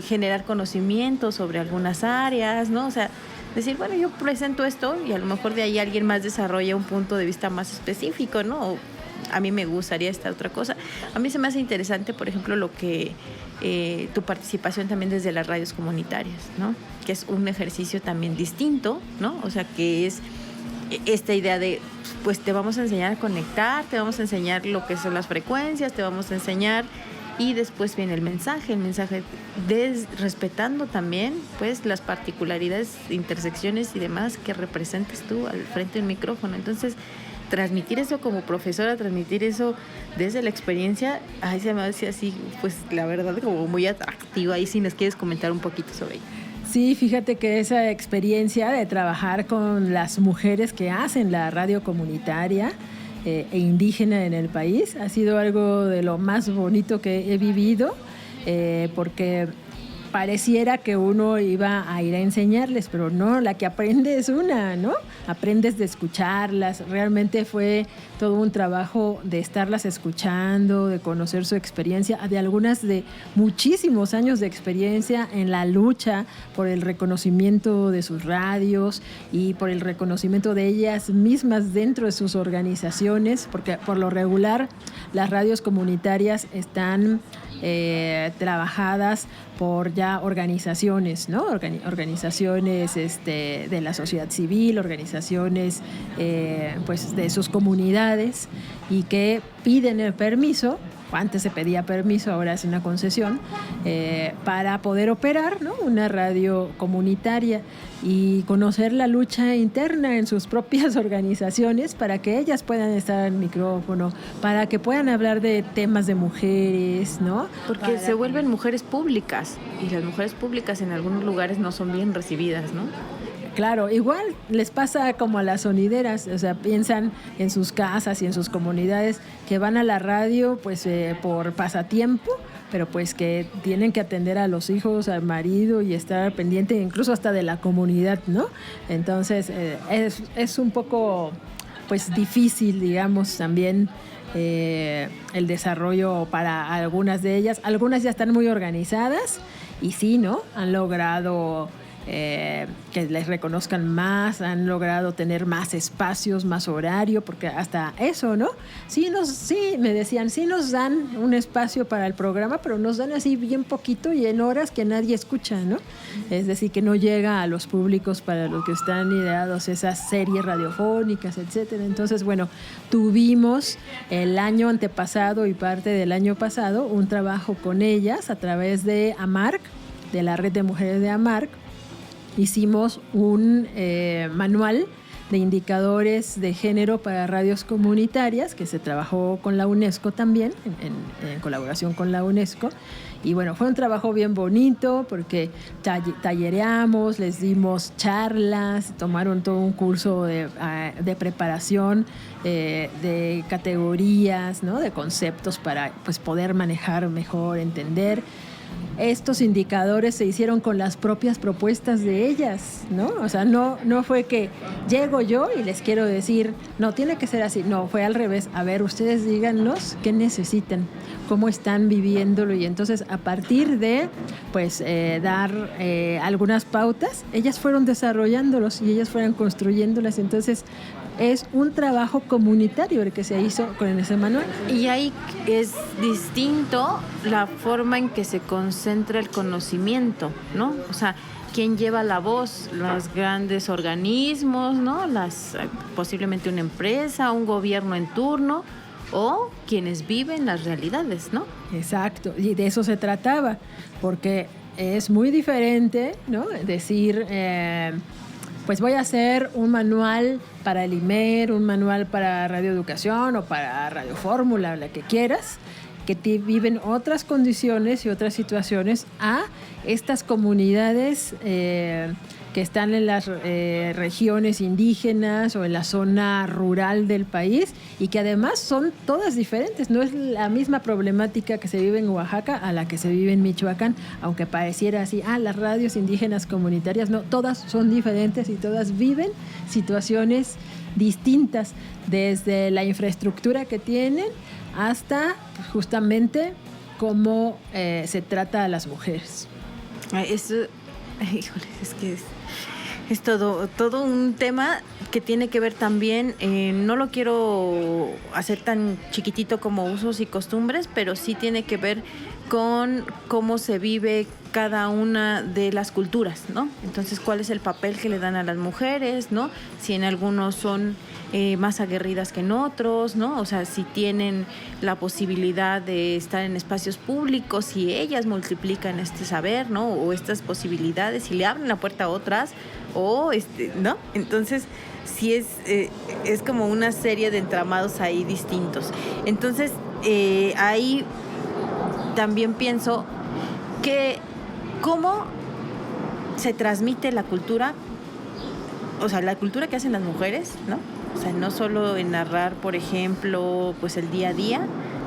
generar conocimiento sobre algunas áreas, ¿no? O sea, decir, bueno, yo presento esto y a lo mejor de ahí alguien más desarrolla un punto de vista más específico, ¿no? O a mí me gustaría esta otra cosa. A mí se me hace interesante, por ejemplo, lo que tu participación también desde las radios comunitarias, ¿no? Que es un ejercicio también distinto, ¿no? O sea, que es esta idea de, pues te vamos a enseñar a conectar, te vamos a enseñar lo que son las frecuencias, te vamos a enseñar, y después viene el mensaje respetando también pues las particularidades, intersecciones y demás que representas tú al frente del micrófono. Entonces, transmitir eso como profesora, transmitir eso desde la experiencia, ahí se me hace así, pues la verdad como muy atractivo. Ahí si nos quieres comentar un poquito sobre ello. Sí, fíjate que esa experiencia de trabajar con las mujeres que hacen la radio comunitaria e indígena en el país ha sido algo de lo más bonito que he vivido, porque pareciera que uno iba a ir a enseñarles, pero no, la que aprende es una, ¿no? Aprendes de escucharlas. Realmente fue todo un trabajo de estarlas escuchando, de conocer su experiencia, de algunas de muchísimos años de experiencia en la lucha por el reconocimiento de sus radios y por el reconocimiento de ellas mismas dentro de sus organizaciones, porque por lo regular las radios comunitarias están trabajadas por ya organizaciones, ¿no? Organizaciones de la sociedad civil, organizaciones pues de sus comunidades, y que piden el permiso. Antes se pedía permiso, ahora es una concesión, para poder operar, ¿no? Una radio comunitaria y conocer la lucha interna en sus propias organizaciones para que ellas puedan estar al micrófono, para que puedan hablar de temas de mujeres, ¿no? Porque se vuelven mujeres públicas y las mujeres públicas en algunos lugares no son bien recibidas, ¿no? Claro, igual les pasa como a las sonideras, o sea, piensan en sus casas y en sus comunidades que van a la radio pues por pasatiempo, pero pues que tienen que atender a los hijos, al marido y estar pendiente incluso hasta de la comunidad, ¿no? Entonces es un poco pues difícil, digamos, también el desarrollo para algunas de ellas. Algunas ya están muy organizadas y sí, ¿no? Han logrado que les reconozcan más, han logrado tener más espacios, más horario, porque hasta eso, ¿no? Sí, me decían, sí nos dan un espacio para el programa, pero nos dan así bien poquito y en horas que nadie escucha, ¿no? Es decir, que no llega a los públicos para los que están ideados esas series radiofónicas, etcétera. Entonces, bueno, tuvimos el año antepasado y parte del año pasado un trabajo con ellas a través de AMARC, de la Red de Mujeres de AMARC. Hicimos un manual de indicadores de género para radios comunitarias que se trabajó con la UNESCO también, en colaboración con la UNESCO. Y bueno, fue un trabajo bien bonito porque tallereamos, les dimos charlas, tomaron todo un curso de preparación de categorías, ¿no? De conceptos para pues, poder manejar mejor, entender. estos indicadores se hicieron con las propias propuestas de ellas, ¿no? O sea, no fue que llego yo y les quiero decir, no, tiene que ser así. No, fue al revés. A ver, ustedes díganos qué necesitan, cómo están viviéndolo. Y entonces, a partir de, pues, dar algunas pautas, ellas fueron desarrollándolos y ellas fueron construyéndolas. Entonces, es un trabajo comunitario el que se hizo con ese manual. Y ahí es distinto la forma en que se concentra el conocimiento, ¿no? O sea, quién lleva la voz, los grandes organismos, ¿no? Posiblemente una empresa, un gobierno en turno, o quienes viven las realidades, ¿no? Exacto, y de eso se trataba, porque es muy diferente, ¿no? Decir, pues voy a hacer un manual para el IMER, un manual para radioeducación o para Radio Fórmula, la que quieras, que viven otras condiciones y otras situaciones a estas comunidades que están en las regiones indígenas o en la zona rural del país y que además son todas diferentes. No es la misma problemática que se vive en Oaxaca a la que se vive en Michoacán, aunque pareciera así, las radios indígenas comunitarias, no, todas son diferentes y todas viven situaciones distintas, desde la infraestructura que tienen hasta justamente cómo se trata a las mujeres. Eso, híjole, es que es todo un tema que tiene que ver también, no lo quiero hacer tan chiquitito como usos y costumbres, pero sí tiene que ver con cómo se vive cada una de las culturas, ¿no? Entonces, ¿cuál es el papel que le dan a las mujeres, ¿no? Si en algunos son más aguerridas que en otros, ¿no? O sea, si tienen la posibilidad de estar en espacios públicos, si ellas multiplican este saber, ¿no? O estas posibilidades, si le abren la puerta a otras, o ¿no? Entonces, sí es como una serie de entramados ahí distintos. Entonces, ahí también pienso que cómo se transmite la cultura, o sea, la cultura que hacen las mujeres, ¿no? O sea, no solo en narrar, por ejemplo, pues el día a día,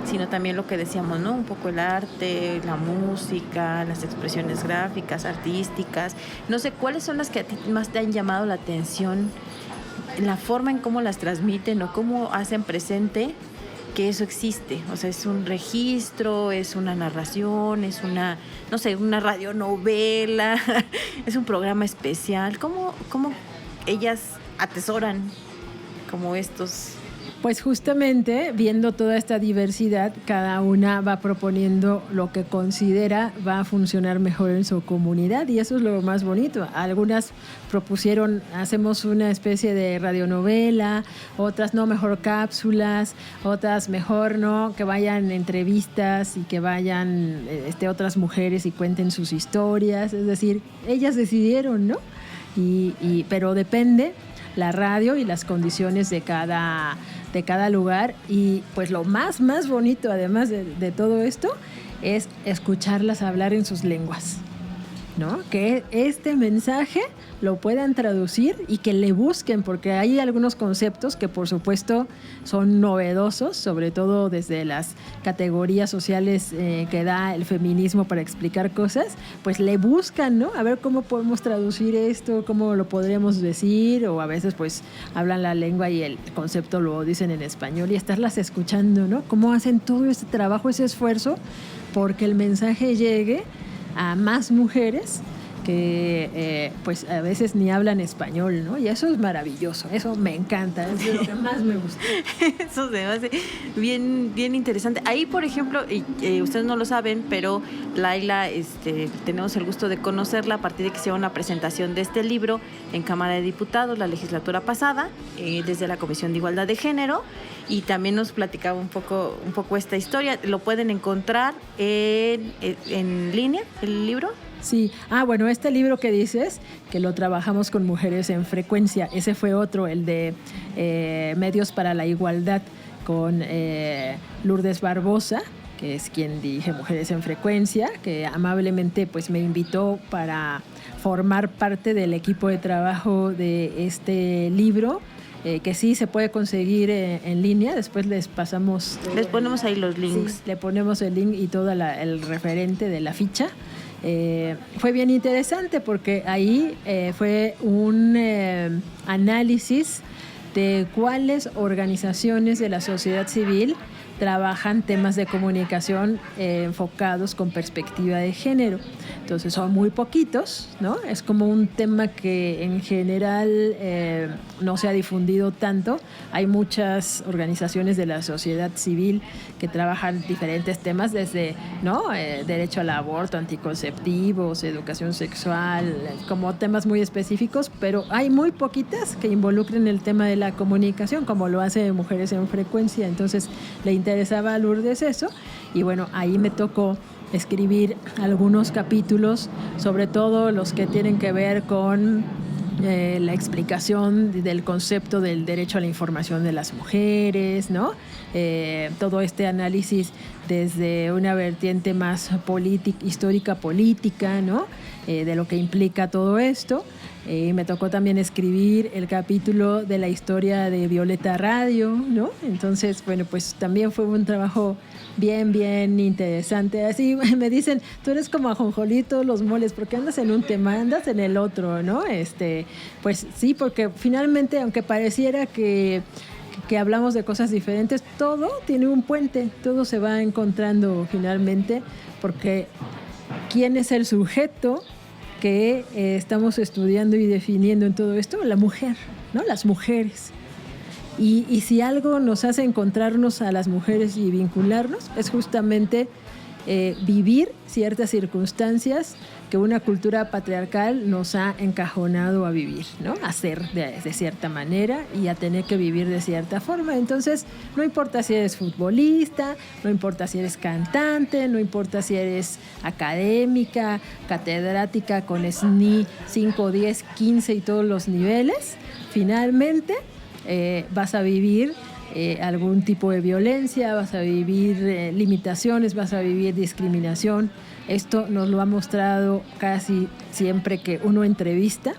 sino también lo que decíamos, ¿no? Un poco el arte, la música, las expresiones gráficas, artísticas. No sé, ¿cuáles son las que a ti más te han llamado la atención? La forma en cómo las transmiten o cómo hacen presente que eso existe. O sea, es un registro, es una narración, es una, no sé, una radionovela, es un programa especial. ¿Cómo ellas atesoran como estos? Pues justamente viendo toda esta diversidad, cada una va proponiendo lo que considera va a funcionar mejor en su comunidad y eso es lo más bonito. Algunas propusieron, hacemos una especie de radionovela, otras no, mejor cápsulas, otras mejor no, que vayan entrevistas y que vayan otras mujeres y cuenten sus historias. Es decir, ellas decidieron, ¿no? Pero depende la radio y las condiciones de cada lugar y pues lo más bonito además de todo esto es escucharlas hablar en sus lenguas, ¿no? Que este mensaje lo puedan traducir y que le busquen, porque hay algunos conceptos que por supuesto son novedosos, sobre todo desde las categorías sociales que da el feminismo para explicar cosas, pues le buscan, ¿no? A ver cómo podemos traducir esto, cómo lo podríamos decir, o a veces pues hablan la lengua y el concepto lo dicen en español y estarlas escuchando, ¿no? Cómo hacen todo este trabajo, ese esfuerzo, porque el mensaje llegue a más mujeres que pues a veces ni hablan español, ¿no? Y eso es maravilloso, eso me encanta, es lo que más me gusta. Eso se me hace bien interesante. Ahí, por ejemplo, ustedes no lo saben, pero Laila, tenemos el gusto de conocerla a partir de que se dio una presentación de este libro en Cámara de Diputados la legislatura pasada, desde la Comisión de Igualdad de Género, y también nos platicaba un poco esta historia. Lo pueden encontrar en línea, el libro. Sí, bueno, este libro que dices, que lo trabajamos con Mujeres en Frecuencia, ese fue otro, el de Medios para la Igualdad, con Lourdes Barbosa, que es quien dirige Mujeres en Frecuencia, que amablemente pues me invitó para formar parte del equipo de trabajo de este libro. que sí se puede conseguir en línea. Después les pasamos... Les ponemos ahí los links. Sí, le ponemos el link y todo el referente de la ficha. Fue bien interesante porque ahí fue un análisis de cuáles organizaciones de la sociedad civil trabajan temas de comunicación enfocados con perspectiva de género. Entonces son muy poquitos, ¿no? Es como un tema que en general no se ha difundido tanto. Hay muchas organizaciones de la sociedad civil que trabajan diferentes temas desde, ¿no? Derecho al aborto, anticonceptivos, educación sexual, como temas muy específicos, pero hay muy poquitas que involucren el tema de la comunicación, como lo hace Mujeres en Frecuencia. Entonces le interesaba a Lourdes eso, y bueno, ahí me tocó escribir algunos capítulos, sobre todo los que tienen que ver con la explicación del concepto del derecho a la información de las mujeres, ¿no? Todo este análisis desde una vertiente más histórica política, ¿no? De lo que implica todo esto. Me tocó también escribir el capítulo de la historia de Violeta Radio, ¿no? Entonces, bueno, pues también fue un trabajo bien interesante. Así me dicen, tú eres como ajonjolí todos los moles, porque andas en un tema, andas en el otro, ¿no? Pues sí, porque finalmente, aunque pareciera que hablamos de cosas diferentes, todo tiene un puente, todo se va encontrando finalmente, porque ¿quién es el sujeto que estamos estudiando y definiendo en todo esto? La mujer, ¿no? Las mujeres. Y si algo nos hace encontrarnos a las mujeres y vincularnos, es justamente vivir ciertas circunstancias que una cultura patriarcal nos ha encajonado a vivir, ¿no? A ser de cierta manera y a tener que vivir de cierta forma. Entonces, no importa si eres futbolista, no importa si eres cantante, no importa si eres académica, catedrática con SNI 5, 10, 15 y todos los niveles, finalmente vas a vivir algún tipo de violencia, vas a vivir limitaciones, vas a vivir discriminación. Esto nos lo ha mostrado casi siempre que uno entrevista,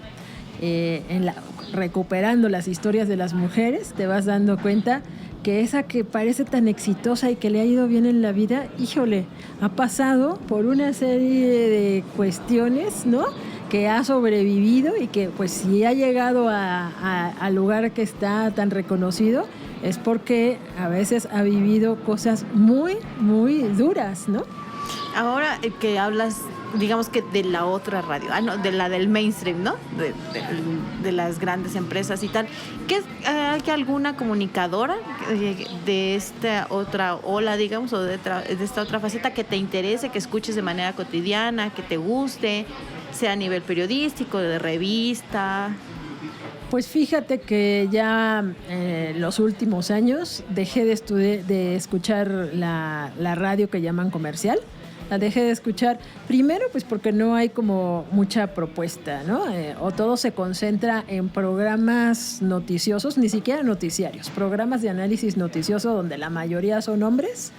recuperando las historias de las mujeres, te vas dando cuenta que esa que parece tan exitosa y que le ha ido bien en la vida, híjole, ha pasado por una serie de cuestiones, ¿no?, que ha sobrevivido y que pues si ha llegado al lugar que está tan reconocido es porque a veces ha vivido cosas muy duras, ¿no? Ahora que hablas, digamos que de la otra radio, de la del mainstream, ¿no? De las grandes empresas y tal. ¿Hay alguna comunicadora de esta otra ola, digamos, o de esta otra faceta que te interese, que escuches de manera cotidiana, que te guste, sea a nivel periodístico, de revista? Pues fíjate que ya los últimos años dejé de escuchar la radio que llaman comercial. La dejé de escuchar primero pues porque no hay como mucha propuesta, ¿no? O todo se concentra en programas noticiosos, ni siquiera noticiarios, programas de análisis noticioso donde la mayoría son hombres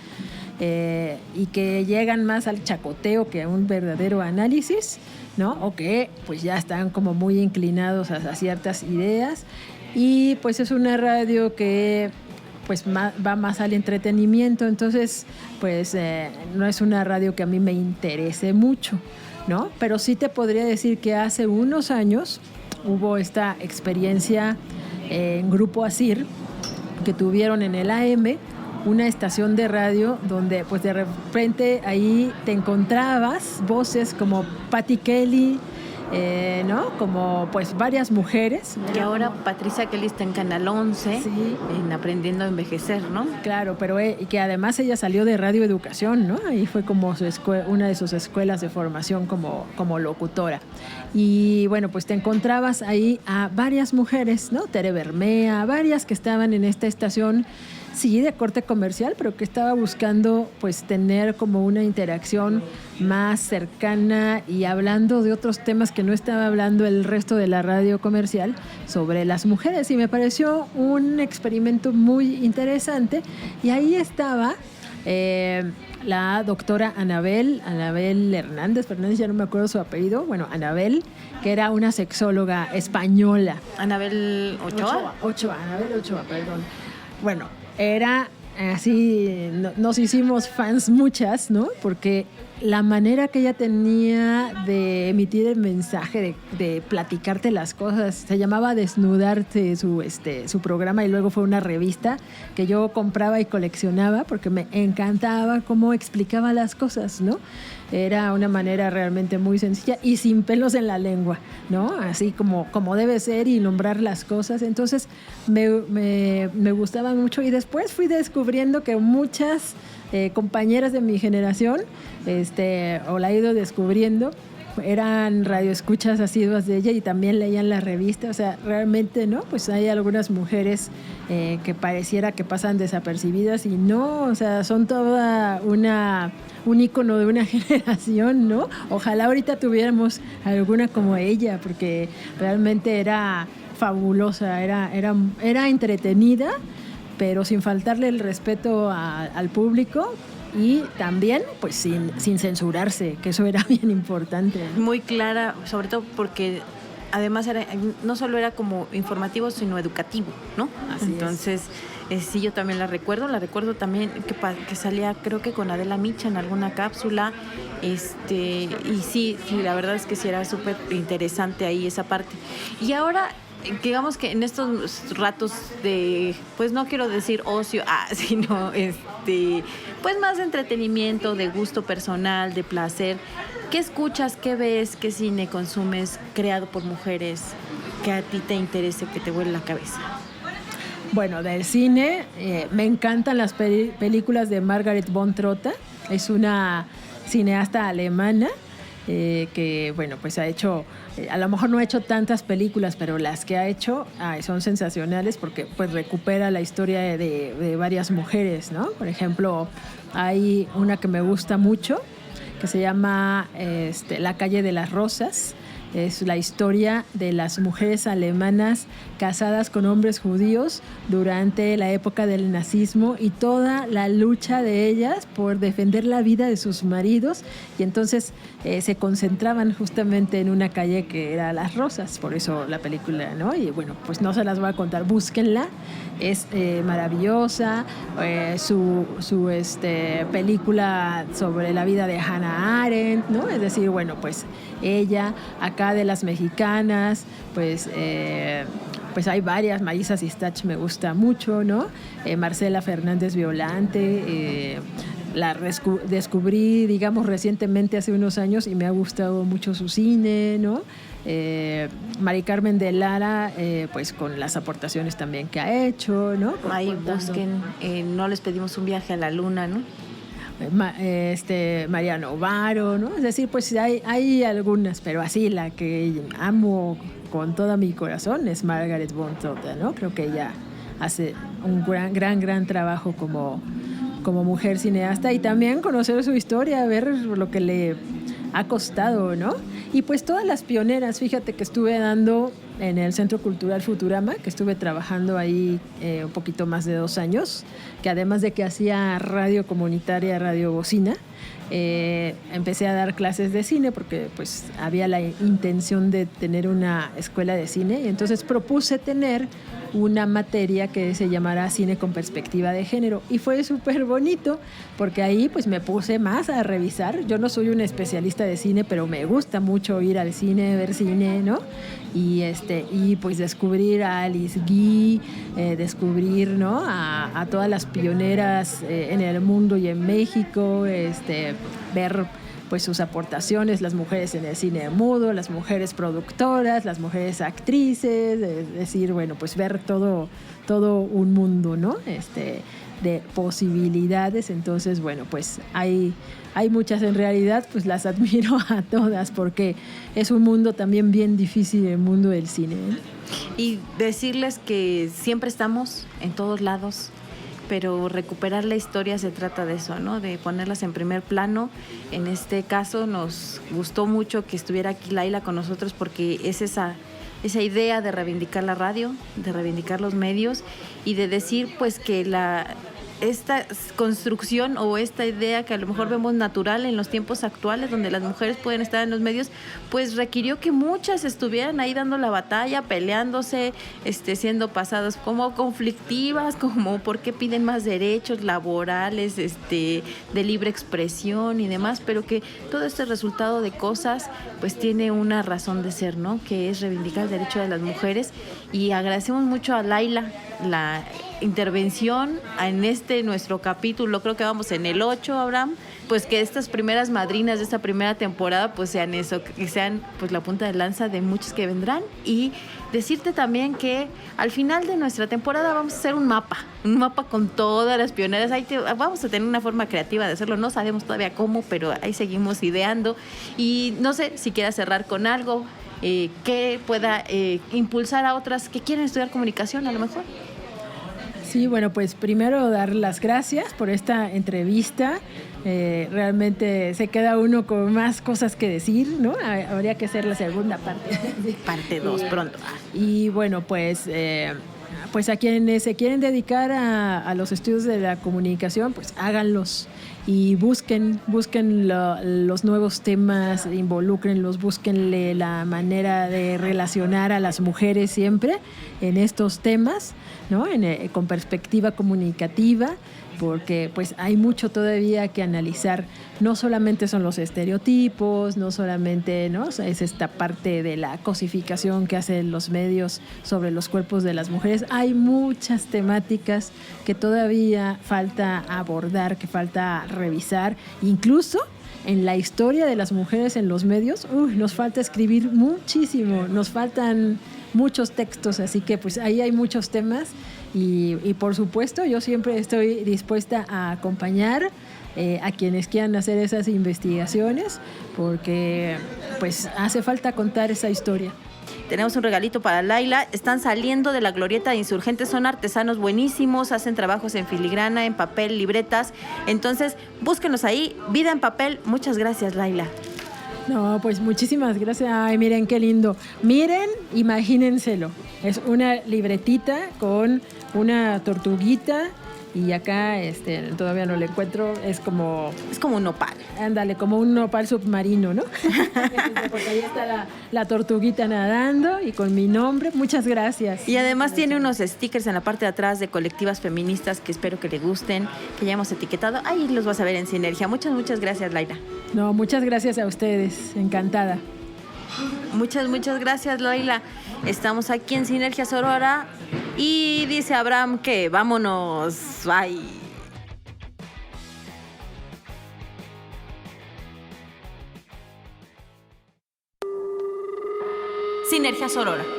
y que llegan más al chacoteo que a un verdadero análisis, ¿no? O que pues ya están como muy inclinados a ciertas ideas, y pues es una radio que pues va más al entretenimiento. Entonces pues no es una radio que a mí me interese mucho, ¿no? Pero sí te podría decir que hace unos años hubo esta experiencia en Grupo ASIR, que tuvieron en el AM una estación de radio donde pues de repente ahí te encontrabas voces como Patti Kelly, ¿no? Como pues varias mujeres. Y ahora Patricia Kelly está en Canal 11, sí, en Aprendiendo a Envejecer, ¿no? Claro, pero y que además ella salió de Radio Educación, ¿no? Ahí fue como una de sus escuelas de formación como locutora. Y bueno, pues te encontrabas ahí a varias mujeres, ¿no? Tere Bermea, varias que estaban en esta estación, sí, de corte comercial, pero que estaba buscando pues tener como una interacción más cercana y hablando de otros temas que no estaba hablando el resto de la radio comercial sobre las mujeres, y me pareció un experimento muy interesante. Y ahí estaba La doctora Anabel Fernández, ya no me acuerdo su apellido, bueno, Anabel, que era una sexóloga española. Anabel Ochoa. Anabel Ochoa, perdón. Bueno, era así, nos hicimos fans muchas, ¿no? Porque la manera que ella tenía de emitir el mensaje, de platicarte las cosas, se llamaba Desnudarte su programa, y luego fue una revista que yo compraba y coleccionaba porque me encantaba cómo explicaba las cosas, ¿no? Era una manera realmente muy sencilla y sin pelos en la lengua, ¿no? Así como debe ser, y nombrar las cosas. Entonces me gustaba mucho, y después fui descubriendo que muchas compañeras de mi generación, o la he ido descubriendo, eran radioescuchas asiduas de ella y también leían la revista. O sea, realmente, ¿no? Pues hay algunas mujeres que pareciera que pasan desapercibidas, y no, o sea, son toda un ícono de una generación, ¿no? Ojalá ahorita tuviéramos alguna como ella, porque realmente era fabulosa, era entretenida, pero sin faltarle el respeto al público, y también pues sin censurarse, que eso era bien importante. Muy clara, sobre todo porque además no solo era como informativo, sino educativo, ¿no? Así entonces sí, yo también la recuerdo también que salía, creo que con Adela Micha en alguna cápsula, y sí, la verdad es que sí era súper interesante ahí esa parte. Y ahora, digamos que en estos ratos de, pues no quiero decir ocio, sino pues más de entretenimiento, de gusto personal, de placer, ¿qué escuchas, qué ves, qué cine consumes creado por mujeres que a ti te interese, que te vuele la cabeza? Bueno, del cine, me encantan las películas de Margaret von Trotta. Es una cineasta alemana que, bueno, pues ha hecho, a lo mejor no ha hecho tantas películas, pero las que ha hecho son sensacionales, porque pues recupera la historia de varias mujeres, ¿no? Por ejemplo, hay una que me gusta mucho, que se llama La calle de las rosas. Es la historia de las mujeres alemanas casadas con hombres judíos durante la época del nazismo, y toda la lucha de ellas por defender la vida de sus maridos, y entonces se concentraban justamente en una calle que era Las Rosas, por eso la película, ¿no? Y bueno, pues no se las voy a contar, búsquenla, es maravillosa. Su película sobre la vida de Hannah Arendt, ¿no? Es decir, bueno, pues ella, acá de las mexicanas, pues hay varias. Marisa Sistach me gusta mucho, ¿no? Marcela Fernández Violante, la descubrí, digamos, recientemente, hace unos años, y me ha gustado mucho su cine, ¿no? Mari Carmen de Lara, pues con las aportaciones también que ha hecho, ¿no? Ahí busquen, No les pedimos un viaje a la luna, ¿no? Mariano Varo, ¿no? Es decir, pues hay algunas, pero así la que amo con todo mi corazón es Margaret von Trotta, ¿no? Creo que ella hace un gran trabajo como mujer cineasta, y también conocer su historia, ver lo que le ha costado, ¿no? Y pues todas las pioneras, fíjate que estuve dando en el Centro Cultural Futurama, que estuve trabajando ahí un poquito más de 2 años, que además de que hacía radio comunitaria, Radio Bocina, empecé a dar clases de cine, porque pues había la intención de tener una escuela de cine, y entonces propuse tener una materia que se llamara Cine con Perspectiva de Género, y fue súper bonito, porque ahí pues me puse más a revisar. Yo no soy una especialista de cine, pero me gusta mucho ir al cine, ver cine, ¿no? Y pues descubrir a Alice Guy, descubrir, ¿no? a todas las pioneras en el mundo y en México, ver pues sus aportaciones, las mujeres en el cine mudo, las mujeres productoras, las mujeres actrices, es decir, bueno, pues ver todo un mundo, ¿no? De posibilidades. Entonces, bueno, pues hay muchas, en realidad, pues las admiro a todas, porque es un mundo también bien difícil, el mundo del cine, ¿eh? Y decirles que siempre estamos en todos lados, pero recuperar la historia se trata de eso, ¿no? De ponerlas en primer plano. En este caso nos gustó mucho que estuviera aquí Laila con nosotros, porque es esa idea de reivindicar la radio, de reivindicar los medios, y de decir pues que esta construcción o esta idea que a lo mejor vemos natural en los tiempos actuales, donde las mujeres pueden estar en los medios, pues requirió que muchas estuvieran ahí dando la batalla, peleándose, siendo pasadas como conflictivas, como por qué piden más derechos laborales, de libre expresión y demás, pero que todo este resultado de cosas pues tiene una razón de ser, ¿no? Que es reivindicar el derecho de las mujeres, y agradecemos mucho a Laila la intervención en nuestro capítulo, creo que vamos en el 8, Abraham, pues que estas primeras madrinas de esta primera temporada pues sean eso, que sean pues la punta de lanza de muchos que vendrán, y decirte también que al final de nuestra temporada vamos a hacer un mapa con todas las pioneras. Vamos a tener una forma creativa de hacerlo, no sabemos todavía cómo, pero ahí seguimos ideando, y no sé si quieras cerrar con algo que pueda impulsar a otras que quieren estudiar comunicación a lo mejor. Sí, bueno, pues primero dar las gracias por esta entrevista. Realmente se queda uno con más cosas que decir, ¿no? Habría que hacer la segunda parte. Parte 2, pronto. Y bueno, pues a quienes se quieren dedicar a los estudios de la comunicación, pues háganlos y busquen los nuevos temas, involúcrenlos, búsquenle la manera de relacionar a las mujeres siempre en estos temas, ¿no? Con perspectiva comunicativa, porque pues hay mucho todavía que analizar. No solamente son los estereotipos, no solamente, ¿no? O sea, es esta parte de la cosificación que hacen los medios sobre los cuerpos de las mujeres. Hay muchas temáticas que todavía falta abordar, que falta revisar. Incluso en la historia de las mujeres en los medios, nos falta escribir muchísimo, nos faltan muchos textos, así que pues ahí hay muchos temas y por supuesto yo siempre estoy dispuesta a acompañar a quienes quieran hacer esas investigaciones, porque pues hace falta contar esa historia. Tenemos un regalito para Laila. Están saliendo de la glorieta de Insurgentes, son artesanos buenísimos, hacen trabajos en filigrana, en papel, libretas. Entonces, búsquenos ahí, Vida en Papel. Muchas gracias, Laila. No, pues muchísimas gracias. Ay, miren qué lindo. Miren, imagínenselo. Es una libretita con una tortuguita. Y acá todavía no lo encuentro, es como un nopal. Ándale, como un nopal submarino, ¿no? Porque ahí está la tortuguita nadando y con mi nombre. Muchas gracias. Y además tiene unos stickers en la parte de atrás de colectivas feministas que espero que le gusten, que ya hemos etiquetado. Ahí los vas a ver en Sinergia. Muchas gracias, Laila. No, muchas gracias a ustedes. Encantada. Muchas gracias, Laila. Estamos aquí en Sinergia Sorora y dice Abraham que vámonos. Bye. Sinergia Sorora.